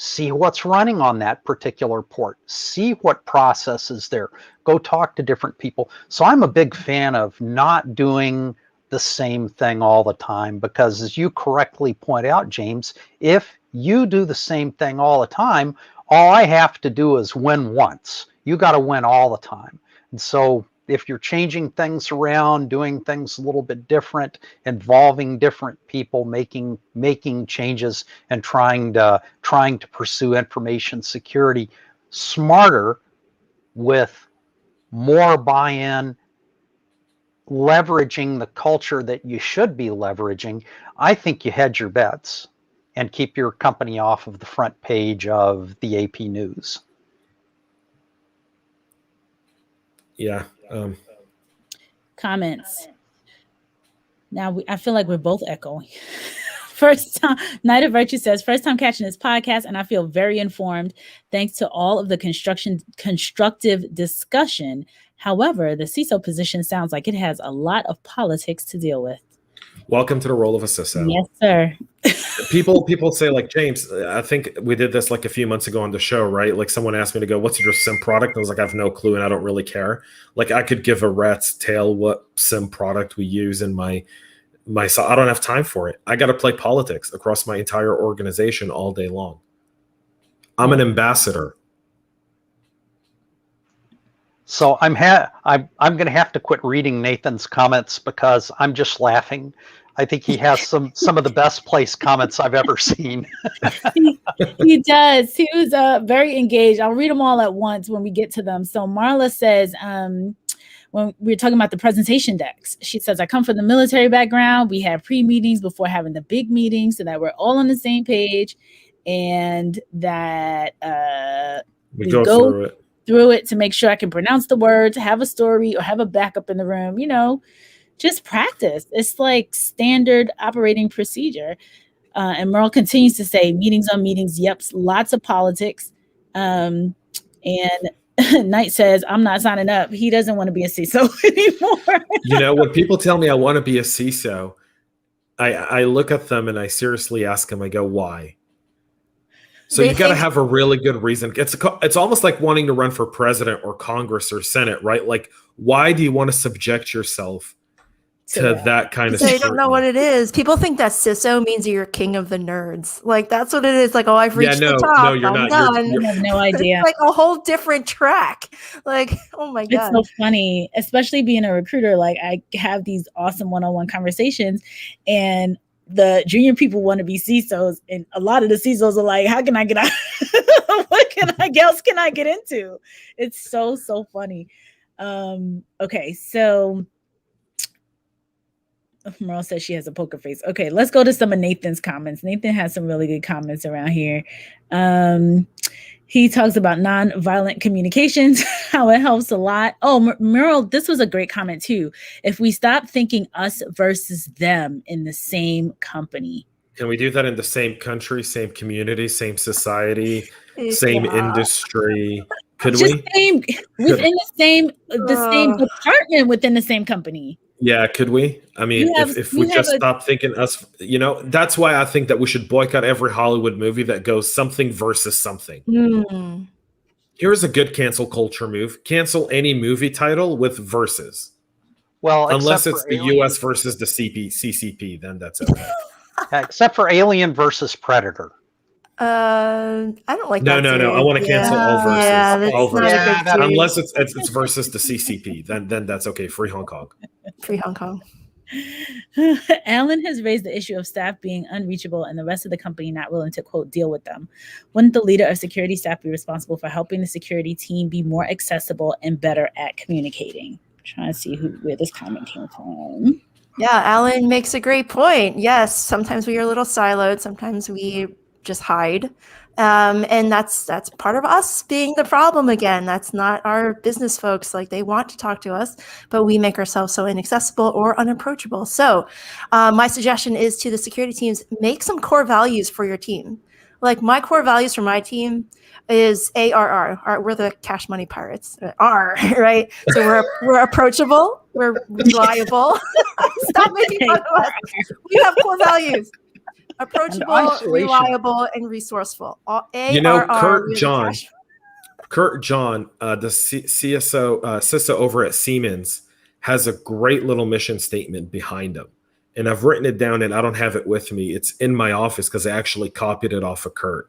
see what's running on that particular port, see what process is there, go talk to different people. So I'm a big fan of not doing the same thing all the time, because as you correctly point out, James, if you do the same thing all the time, all I have to do is win once. You got to win all the time. And so if you're changing things around, doing things a little bit different, involving different people, making changes, and trying to pursue information security smarter with more buy-in, leveraging the culture that you should be leveraging, I think you hedge your bets and keep your company off of the front page of the AP News. Yeah. Comments. Now I feel like we're both echoing. First time, Night of Virtue says, first time catching this podcast, and I feel very informed thanks to all of the constructive discussion. However, the CISO position sounds like it has a lot of politics to deal with. Welcome to the role of a CISO. Yes, sir. People say, like, James, I think we did this like a few months ago on the show, right? Like, someone asked me to go, what's your SIM product? I was like, I have no clue and I don't really care. Like, I could give a rat's tail what SIM product we use in my I don't have time for it. I got to play politics across my entire organization all day long. I'm an ambassador. So I'm going to have to quit reading Nathan's comments because I'm just laughing. I think he has some of the best placed comments I've ever seen. He does. He was very engaged. I'll read them all at once when we get to them. So Marla says, when we were talking about the presentation decks, she says, I come from the military background. We have pre-meetings before having the big meetings so that we're all on the same page, and that we go through it to make sure I can pronounce the words, have a story, or have a backup in the room, just practice. It's like standard operating procedure. And Merle continues to say, meetings on meetings. Yep. Lots of politics. And Knight says, I'm not signing up. He doesn't want to be a CISO anymore. When people tell me I want to be a CISO, I look at them and I seriously ask them, I go, why? So you got to have a really good reason. It's almost like wanting to run for president or Congress or Senate, right? Like, why do you want to subject yourself to that kind of They don't know what it is. People think that CISO means you're king of the nerds. Like, that's what it is. Like, oh, I've reached the top. No, you're not. Done. I have no idea. It's like a whole different track. Like, oh my God. It's so funny, especially being a recruiter. Like, I have these awesome one-on-one conversations, and the junior people want to be CISOs, and a lot of the CISOs are like, how can I get out? What else can I get into? It's so funny. Okay, so Merle says she has a poker face. Okay, let's go to some of Nathan's comments. Nathan has some really good comments around here. He talks about nonviolent communications, how it helps a lot. Oh, Merle, this was a great comment too. If we stop thinking us versus them in the same company. Can we do that in the same country, same community, same society, same industry? Could we? Within the same department within the same company. Yeah, could we? I mean, if we just stop thinking us, that's why I think that we should boycott every Hollywood movie that goes something versus something. Here's a good cancel culture move. Cancel any movie title with versus. Well, unless it's the US versus the CCP, then that's okay. Except for Alien versus Predator. I don't like that. No. I want to cancel all verses. Yeah, all verses. Not unless it's versus the CCP, then that's okay. Free Hong Kong. Free Hong Kong. Alan has raised the issue of staff being unreachable and the rest of the company not willing to, quote, deal with them. Wouldn't the leader of security staff be responsible for helping the security team be more accessible and better at communicating? I'm trying to see where this comment came from. Yeah, Alan makes a great point. Yes, sometimes we are a little siloed. Sometimes we just hide. And that's part of us being the problem again. That's not our business folks. Like, they want to talk to us, but we make ourselves so inaccessible or unapproachable. So my suggestion is to the security teams, make some core values for your team. Like, my core values for my team is ARR. We're the cash money pirates. R, right? So we're approachable. We're reliable. Stop making fun of us. We have core values. Approachable, reliable, and resourceful. Kurt John, the CISO over at Siemens, has a great little mission statement behind him. And I've written it down, and I don't have it with me. It's in my office because I actually copied it off of Kurt.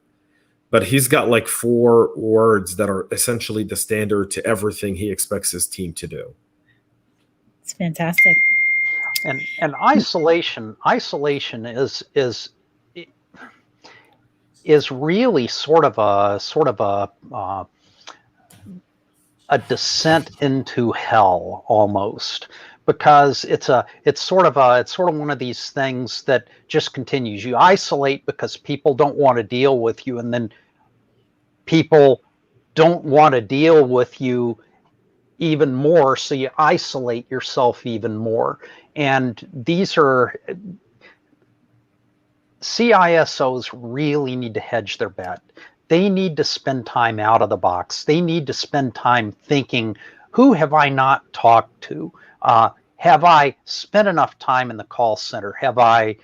But he's got like 4 words that are essentially the standard to everything he expects his team to do. It's fantastic. And isolation is really sort of a descent into hell almost, because it's sort of one of these things that just continues. You isolate because people don't want to deal with you, and then people don't want to deal with you even more, so you isolate yourself even more. And these are CISOs really need to hedge their bet. They need to spend time out of the box. They need to spend time thinking, who have I not talked to? Have I spent enough time in the call center? Have I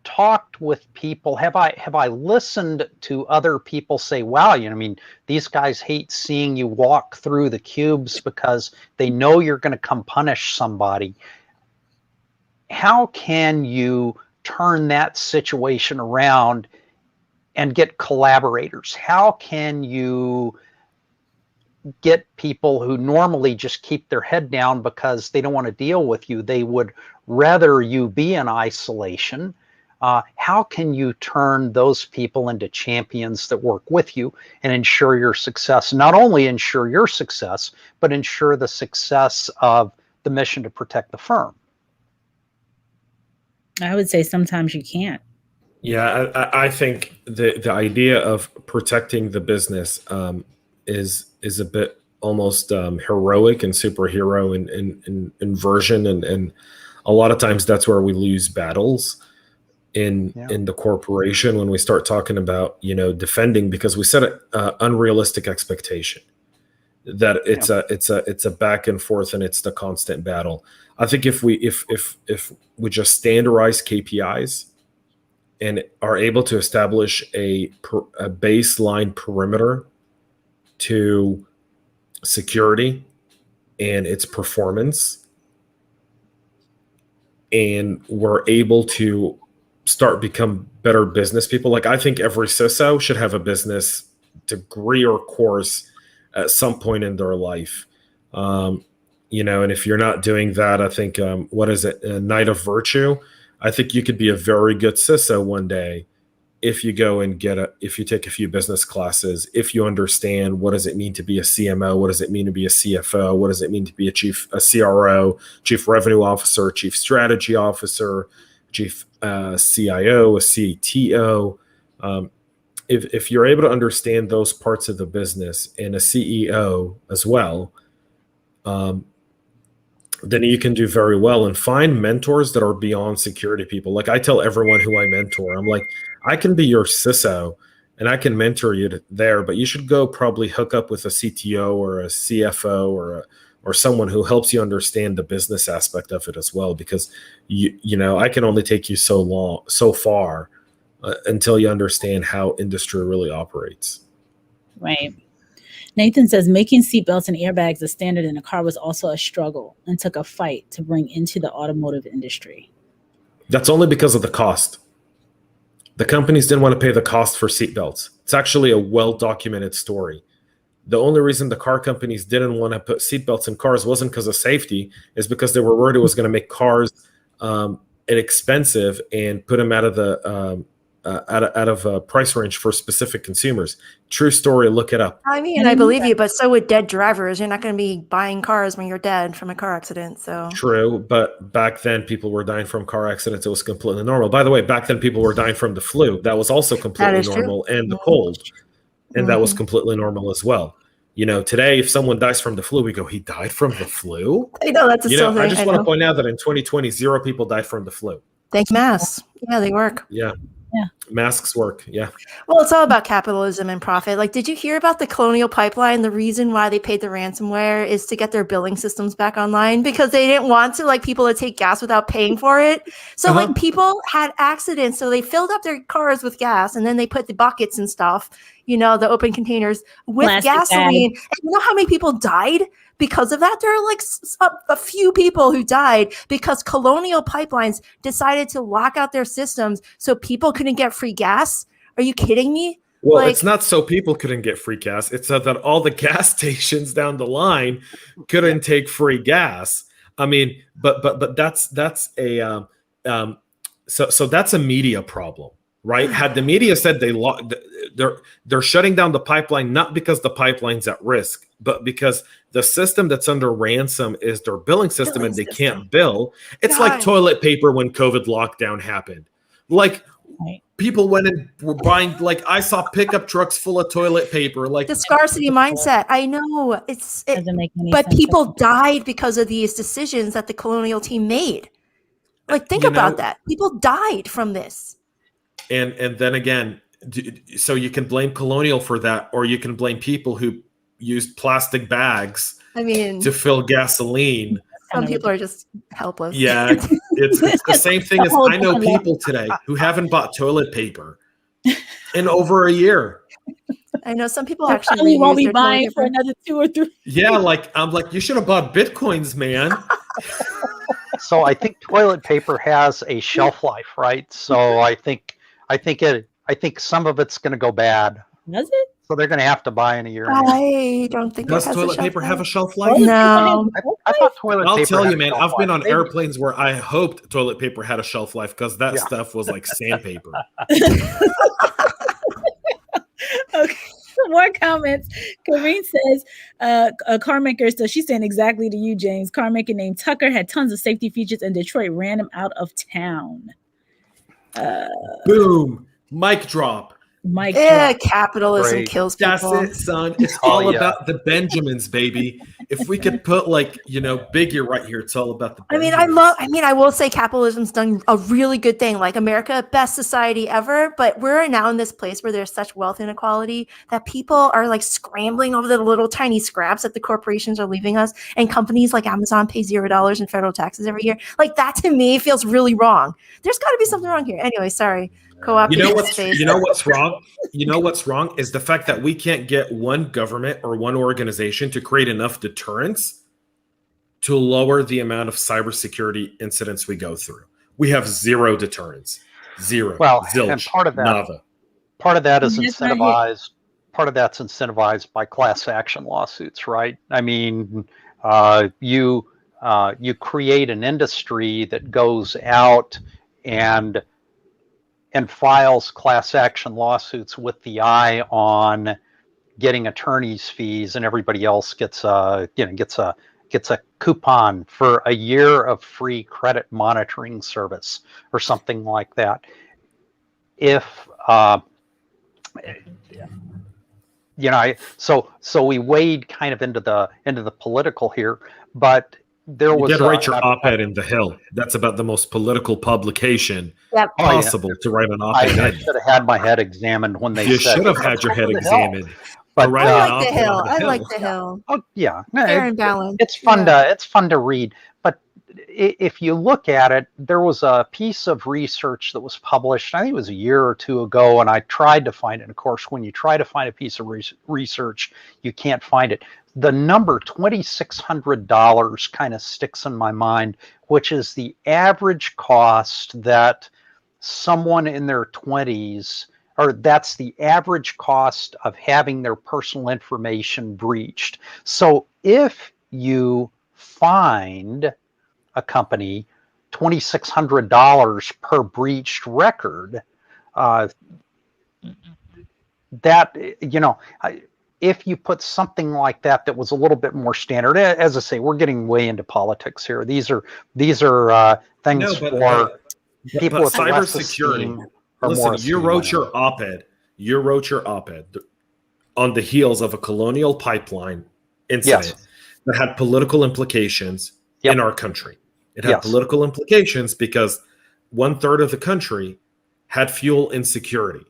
talked with people? Have I listened to other people say, wow, these guys hate seeing you walk through the cubes because they know you're going to come punish somebody. How can you turn that situation around and get collaborators? How can you get people who normally just keep their head down because they don't want to deal with you? They would rather you be in isolation. How can you turn those people into champions that work with you and ensure your success? Not only ensure your success, but ensure the success of the mission to protect the firm. I would say sometimes you can't. Yeah, I think the idea of protecting the business is a bit almost heroic and superhero in version, and a lot of times that's where we lose battles in the corporation when we start talking about defending, because we set an unrealistic expectation that it's a back and forth and it's the constant battle. I think if we just standardize KPIs and are able to establish a baseline perimeter to security and its performance, and we're able to start become better business people. Like, I think every CISO should have a business degree or course at some point in their life. You know, and if you're not doing that, I think, what is it? A Night of Virtue. I think you could be a very good CISO one day if you go and if you take a few business classes, if you understand what does it mean to be a CMO, what does it mean to be a CFO, what does it mean to be a CRO, chief revenue officer, chief strategy officer, chief CIO, a CTO. If you're able to understand those parts of the business, and a CEO as well, then you can do very well, and find mentors that are beyond security people. Like, I tell everyone who I mentor, I'm like, I can be your CISO and I can mentor you there, but you should go probably hook up with a CTO or a CFO or someone who helps you understand the business aspect of it as well, because you know, I can only take you so far until you understand how industry really operates. Right. Nathan says making seatbelts and airbags a standard in a car was also a struggle and took a fight to bring into the automotive industry. That's only because of the cost. The companies didn't want to pay the cost for seatbelts. It's actually a well-documented story. The only reason the car companies didn't want to put seatbelts in cars wasn't because of safety, is because they were worried it was going to make cars inexpensive and put them out of the out of a price range for specific consumers. True story, look it up. I mean, I believe you, but so would dead drivers. You're not going to be buying cars when you're dead from a car accident. So true, but back then people were dying from car accidents. It was completely normal. By the way, back then people were dying from the flu. That was also completely normal, and the cold, and that was completely normal as well. You know, today if someone dies from the flu, we go, he died from the flu. I know that's a still thing. I just want to point out that in 2020, 0 people died from the flu. Thank masks. Yeah, they work. Yeah. Yeah. Masks work. Yeah. Well, it's all about capitalism and profit. Like, did you hear about the Colonial Pipeline? The reason why they paid the ransomware is to get their billing systems back online, because they didn't want to, like, people to take gas without paying for it. So like people had accidents. So they filled up their cars with gas, and then they put the buckets and stuff, you know, the open containers with Plastic gasoline. And you know how many people died because of that? There are like a few people who died because Colonial Pipelines decided to lock out their systems so people couldn't get free gas. Are you kidding me? Well, it's not so people couldn't get free gas. It's so that all the gas stations down the line couldn't take free gas. I mean, but that's a so that's a media problem, right? Had the media said they're shutting down the pipeline not because the pipeline's at risk, but because the system that's under ransom is their billing system and they can't bill. It's like toilet paper when COVID lockdown happened. Like, people went and were buying, like, I saw pickup trucks full of toilet paper. Like, the scarcity mindset. I know Doesn't make any but sense. people died because of these decisions that the Colonial team made. Like, think about that. People died from this. And then again, so you can blame Colonial for that, or you can blame people who used plastic bags, I mean, to fill gasoline. Some people are just helpless. Yeah, it's the same thing as I know people today who haven't bought toilet paper in over a year. I know some people I actually probably won't be reuse their buying toilet for paper. another 2 or 3. Yeah, like, I'm like, you should have bought Bitcoins, man. So I think toilet paper has a shelf life, right? So I think some of it's going to go bad. Does it? So they're going to have to buy in a year. I don't think Does it has toilet a paper shelf have a life. shelf life? No. I thought toilet paper. I'll tell had you, a man, shelf I've been life. on airplanes where I hoped toilet paper had a shelf life because that stuff was like sandpaper. Okay. More comments. Karine says, a car maker, so she's saying exactly to you, James. Car maker named Tucker had tons of safety features in Detroit, ran him out of town. Boom. Mic drop. Mike. Capitalism Great. kills people. That's it, son. It's all about the Benjamins, baby. If we could put, like, you know, Biggie right here, it's all about the Benjamins. I will say capitalism's done a really good thing. Like, America, best society ever, but we're now in this place where there's such wealth inequality that people are like scrambling over the little tiny scraps that the corporations are leaving us, and companies like Amazon pay $0 in federal taxes every year. Like, that to me feels really wrong. There's got to be something wrong here. Anyway, sorry. Co-op. You know what's wrong? You know what's wrong is the fact that we can't get one government or one organization to create enough deterrence to lower the amount of cybersecurity incidents we go through. We have zero deterrence. Zero. Well, Zilch, and part of that nada. Part of that is That's not it. incentivized. Part of that's incentivized by class action lawsuits, right? I mean, you create an industry that goes out and files class action lawsuits with the eye on getting attorney's fees, and everybody else gets a coupon for a year of free credit monitoring service or something like that. If so we wade kind of into the political here, but there was. You did write your op-ed in The Hill. That's about the most political publication possible to write an op-ed in. I should have had my head examined when they You said. should have had your head examined. But I like The Hill. I like The Hill. Oh yeah, Fair and balanced. It's fun to read. But if you look at it, there was a piece of research that was published, I think it was a year or two ago, and I tried to find it. And of course, when you try to find a piece of research, you can't find it. The number $2,600 kind of sticks in my mind, which is the average cost that someone in their 20s, or that's the average cost of having their personal information breached. So if you find a company $2,600 per breached record, if you put something like that was a little bit more standard, as I say, we're getting way into politics here. These are things for people with cybersecurity. Listen, you wrote your op-ed on the heels of a colonial pipeline incident that had political implications in our country. It had political implications because 1/3 of the country had fuel insecurity.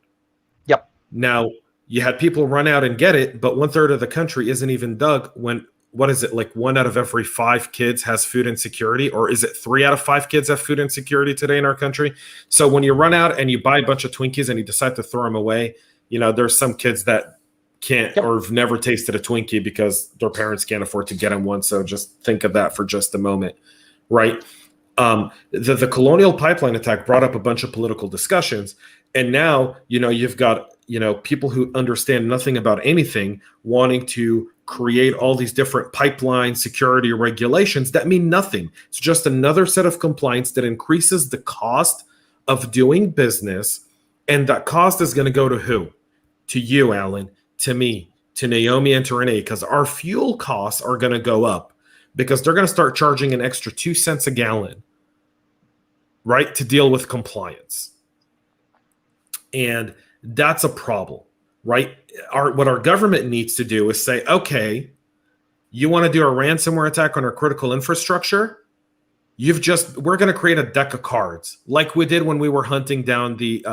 Now, you had people run out and get it, but 1/3 of the country isn't even dug when, what is it, like 1 out of every 5 kids has food insecurity? Or is it 3 out of 5 kids have food insecurity today in our country? So when you run out and you buy a bunch of Twinkies and you decide to throw them away, there's some kids that can't or have never tasted a Twinkie because their parents can't afford to get them one. So just think of that for just a moment, right? The colonial pipeline attack brought up a bunch of political discussions. And now, you've got, people who understand nothing about anything wanting to create all these different pipeline security regulations that mean nothing. It's just another set of compliance that increases the cost of doing business. And that cost is going to go to who? To you, Alan, to me, to Naomi, and to Renee, because our fuel costs are going to go up because they're going to start charging an extra 2 cents a gallon, right, to deal with compliance. And that's a problem, right? What our government needs to do is say, okay, you want to do a ransomware attack on our critical infrastructure? We're going to create a deck of cards like we did when we were hunting down the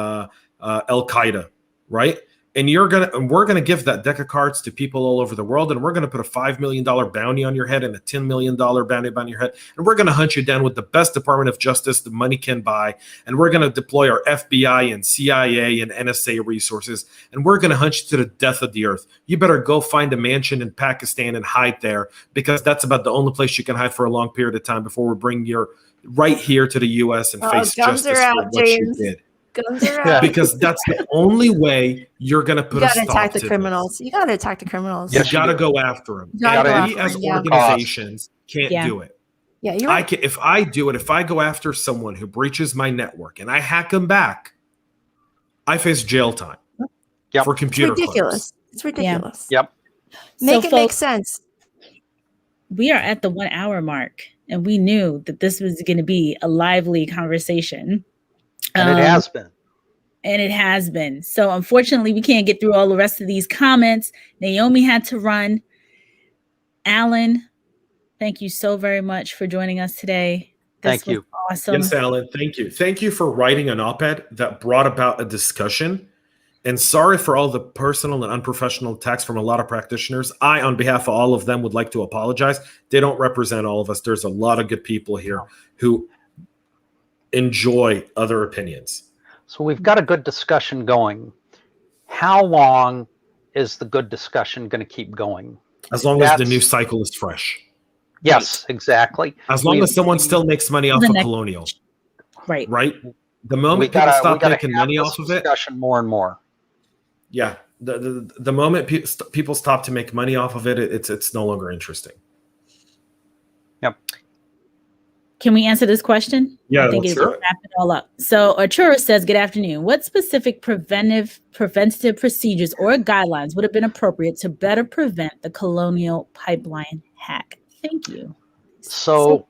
Al-Qaeda, right? And we're going to give that deck of cards to people all over the world, and we're going to put a $5 million bounty on your head and a $10 million bounty on your head, and we're going to hunt you down with the best Department of Justice the money can buy, and we're going to deploy our FBI and CIA and NSA resources, and we're going to hunt you to the death of the earth. You better go find a mansion in Pakistan and hide there, because that's about the only place you can hide for a long period of time before we bring you right here to the U.S. and face justice for what you did. Because that's the only way you're going to put a stop to this. You got to attack the criminals. You got to attack the criminals. You got to go after them. We as organizations can't do it. Yeah, you're right. If I do it, if I go after someone who breaches my network and I hack them back, I face jail time for computer It's ridiculous. clips. It's ridiculous. Yep. Make sense. We are at the 1 hour mark, and we knew that this was going to be a lively conversation. And it has been. And it has been. So unfortunately, we can't get through all the rest of these comments. Naomi had to run. Alan, thank you so very much for joining us today. Thank you. Awesome. Yes, Alan, thank you. Thank you for writing an op-ed that brought about a discussion. And sorry for all the personal and unprofessional attacks from a lot of practitioners. I, on behalf of all of them, would like to apologize. They don't represent all of us. There's a lot of good people here who enjoy other opinions. So we've got a good discussion going. How long is the good discussion going to keep going? As long as the new cycle is fresh. Yes, exactly. As long as someone still makes money off of Colonial. Right. Right? The moment people stop making money off of it. Discussion more and more. Yeah. The moment people stop to make money off of it, it's no longer interesting. Yep. Can we answer this question? Yeah, I think it's wrap it all up. So Arturo says, good afternoon. What specific preventative procedures or guidelines would have been appropriate to better prevent the Colonial pipeline hack? Thank you. So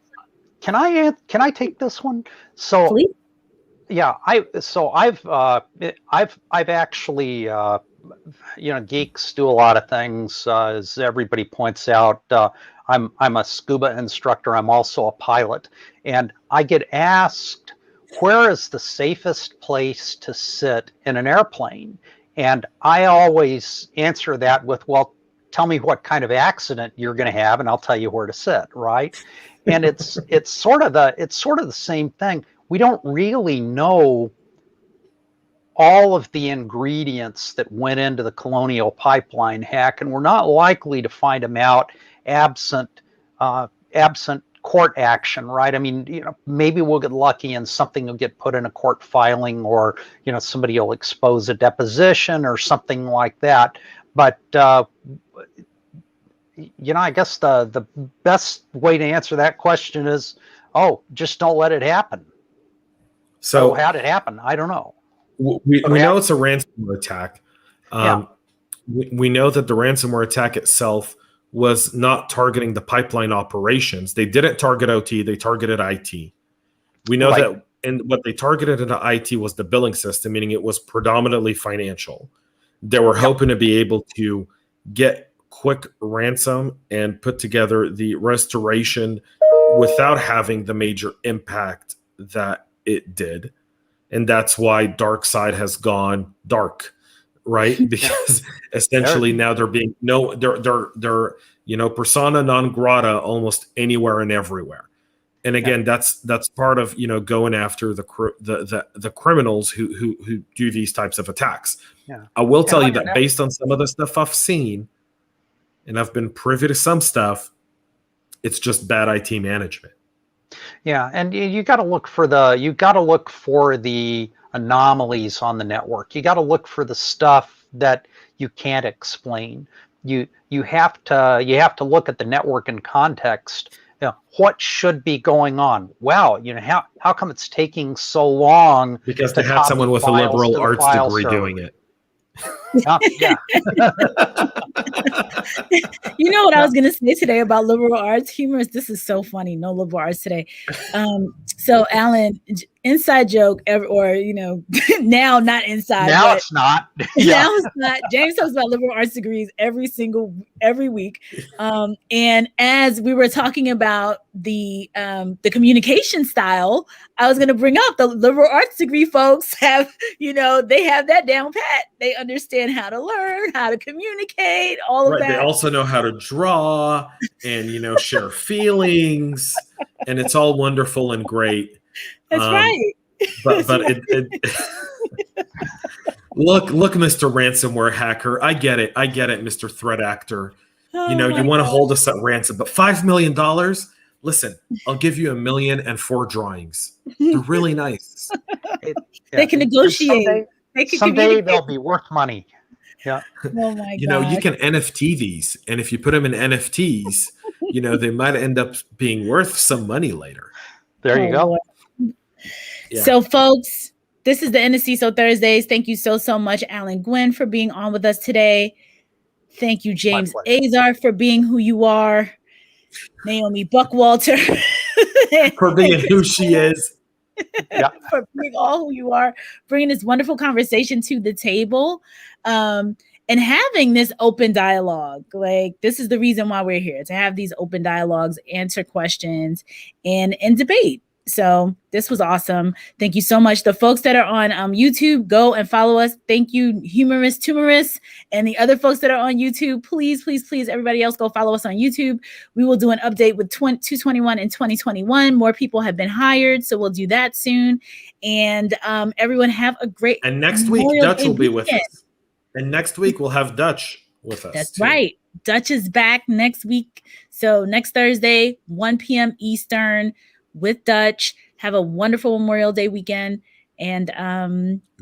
can I take this one? So please. Yeah, I've actually geeks do a lot of things, as everybody points out. I'm a scuba instructor. I'm also a pilot, and I get asked, where is the safest place to sit in an airplane? And I always answer that with, well, tell me what kind of accident you're going to have, and I'll tell you where to sit, right? And it's sort of the same thing. We don't really know all of the ingredients that went into the Colonial pipeline hack, and we're not likely to find them out absent court action, right? I mean, maybe we'll get lucky and something will get put in a court filing, or somebody will expose a deposition or something like that. But I guess the best way to answer that question is, just don't let it happen. So how did it happen? I don't know. We know it's a ransomware attack. We know that the ransomware attack itself was not targeting the pipeline operations. They didn't target OT, they targeted IT. We know that, and what they targeted in IT was the billing system, meaning it was predominantly financial. They were hoping to be able to get quick ransom and put together the restoration without having the major impact that it did. And that's why DarkSide has gone dark, right? Because essentially now they're being they're persona non grata almost anywhere and everywhere. And again, that's part of going after the criminals who do these types of attacks. Yeah. I will tell you that based on some of the stuff I've seen, and I've been privy to some stuff, it's just bad IT management. Yeah, and you got to look for the anomalies on the network. You got to look for the stuff that you can't explain. You have to look at the network in context. What should be going on? Wow, how come it's taking so long? Because they had someone with a liberal arts degree doing it. Yeah. You know what I was going to say today about liberal arts? Humorous. This is so funny. No liberal arts today. So Alan, inside joke, or now not inside. Now it's not. Now it's not. James talks about liberal arts degrees every week. And as we were talking about the communication style, I was going to bring up the liberal arts degree folks have, they have that down pat. They understand how to learn, how to communicate, all of that. They also know how to draw and, share feelings, and it's all wonderful and great. That's right. But look, Mr. Ransomware Hacker. I get it, Mr. Threat Actor. You want to hold us at ransom, but $5 million? Listen, I'll give you $1 million and 4 drawings. They're really nice. They can negotiate. Someday they'll be worth money. Yeah. Oh my God. You can NFT these, and if you put them in NFTs, they might end up being worth some money later. There you go. Yeah. So, folks, this is the end of CISO Thursdays. Thank you so much, Alan Gwynne, for being on with us today. Thank you, James Azar, for being who you are. Naomi Buckwalter for being who she is. Yeah. For being all who you are, bringing this wonderful conversation to the table, and having this open dialogue. Like, this is the reason why we're here, to have these open dialogues, answer questions, and debate. So this was awesome. Thank you so much. The folks that are on YouTube, go and follow us. Thank you, Humorous Tumorous, and the other folks that are on YouTube. Please, please, please, everybody else, go follow us on YouTube. We will do an update with 221 and 2021. More people have been hired, so we'll do that soon. And everyone have a great. And next week, Dutch will be with us. And next week, we'll have Dutch with us. That's too. right. Dutch is back next week. So next Thursday, 1 p.m. Eastern. With Dutch. Have a wonderful Memorial Day weekend. And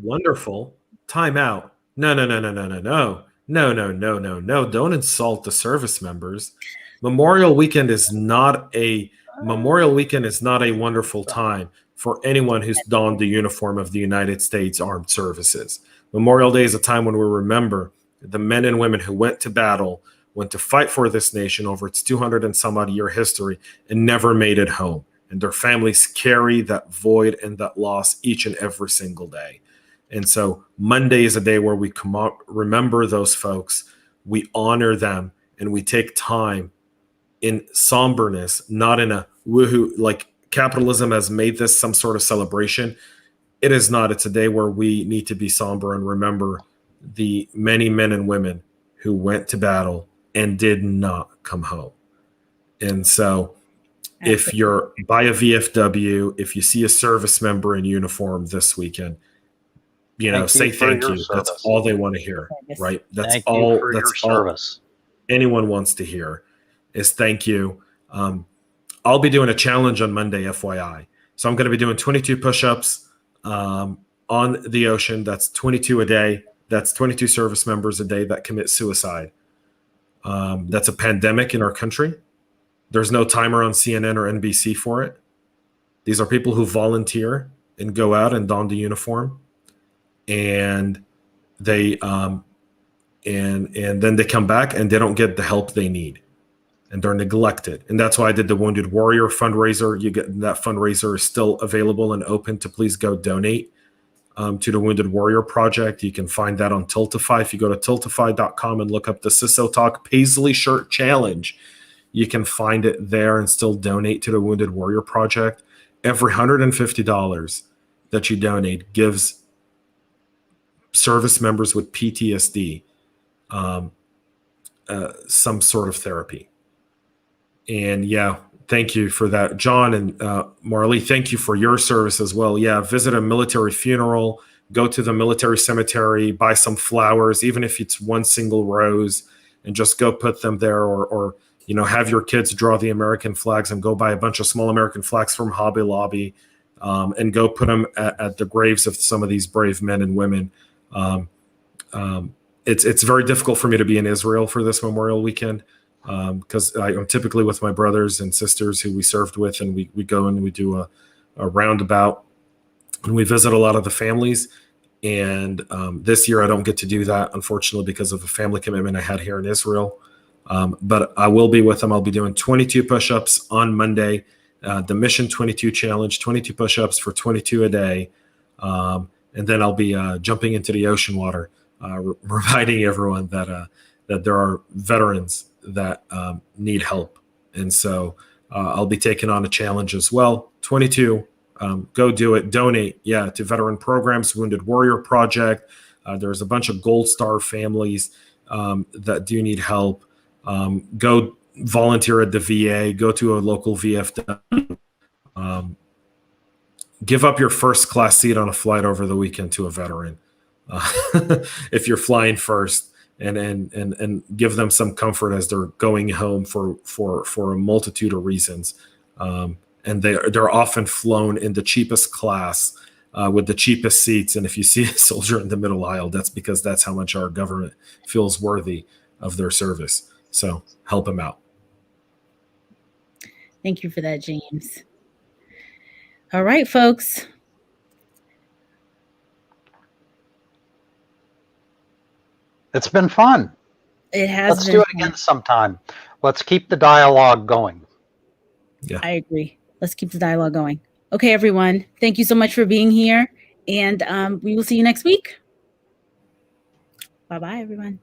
wonderful. Time out. No. Don't insult the service members. Memorial weekend is not a wonderful time for anyone who's donned the uniform of the United States Armed Services. Memorial Day is a time when we remember the men and women who went to battle, went to fight for this nation over its 200 and some odd year history and never made it home. And their families carry that void and that loss each and every single day. And so Monday is a day where we remember those folks, we honor them, and we take time in somberness, not in a woohoo, like capitalism has made this some sort of celebration. It is not. It's a day where we need to be somber and remember the many men and women who went to battle and did not come home. And so if you're by a VFW, if you see a service member in uniform this weekend, say thank you. That's all they want to hear, right? That's all anyone wants to hear is thank you. I'll be doing a challenge on Monday, FYI. So I'm going to be doing 22 push-ups on the ocean. That's 22 a day. That's 22 service members a day that commit suicide. That's a pandemic in our country. There's no timer on CNN or NBC for it. These are people who volunteer and go out and don the uniform, and they and then they come back and they don't get the help they need, and they're neglected. And that's why I did the Wounded Warrior fundraiser. That fundraiser is still available and open to please go donate to the Wounded Warrior Project. You can find that on Tiltify. If you go to tiltify.com and look up the CISO Talk Paisley Shirt Challenge, you can find it there and still donate to the Wounded Warrior Project. Every $150 that you donate gives service members with PTSD some sort of therapy. And yeah, thank you for that. John and Marley, thank you for your service as well. Yeah, visit a military funeral, go to the military cemetery, buy some flowers, even if it's one single rose, and just go put them there, or have your kids draw the American flags and go buy a bunch of small American flags from Hobby Lobby and go put them at the graves of some of these brave men and women. It's very difficult for me to be in Israel for this Memorial weekend because I'm typically with my brothers and sisters who we served with, and we go and we do a roundabout and we visit a lot of the families. And this year I don't get to do that, unfortunately, because of a family commitment I had here in Israel. But I will be with them. I'll be doing 22 push-ups on Monday, the Mission 22 Challenge, 22 push-ups for 22 a day. And then I'll be jumping into the ocean water, reminding everyone that there are veterans that need help. And so I'll be taking on a challenge as well. 22, go do it. Donate, to veteran programs, Wounded Warrior Project. There's a bunch of Gold Star families that do need help. Go volunteer at the VA, go to a local VFW, give up your first class seat on a flight over the weekend to a veteran. If you're flying first, and give them some comfort as they're going home for a multitude of reasons. And they're often flown in the cheapest class with the cheapest seats. And if you see a soldier in the middle aisle, that's because that's how much our government feels worthy of their service. So help them out. Thank you for that, James. All right, folks. It's been fun. It has. Let's do it again sometime. Let's keep the dialogue going. Yeah, I agree. Let's keep the dialogue going. Okay, everyone. Thank you so much for being here. And we will see you next week. Bye-bye, everyone.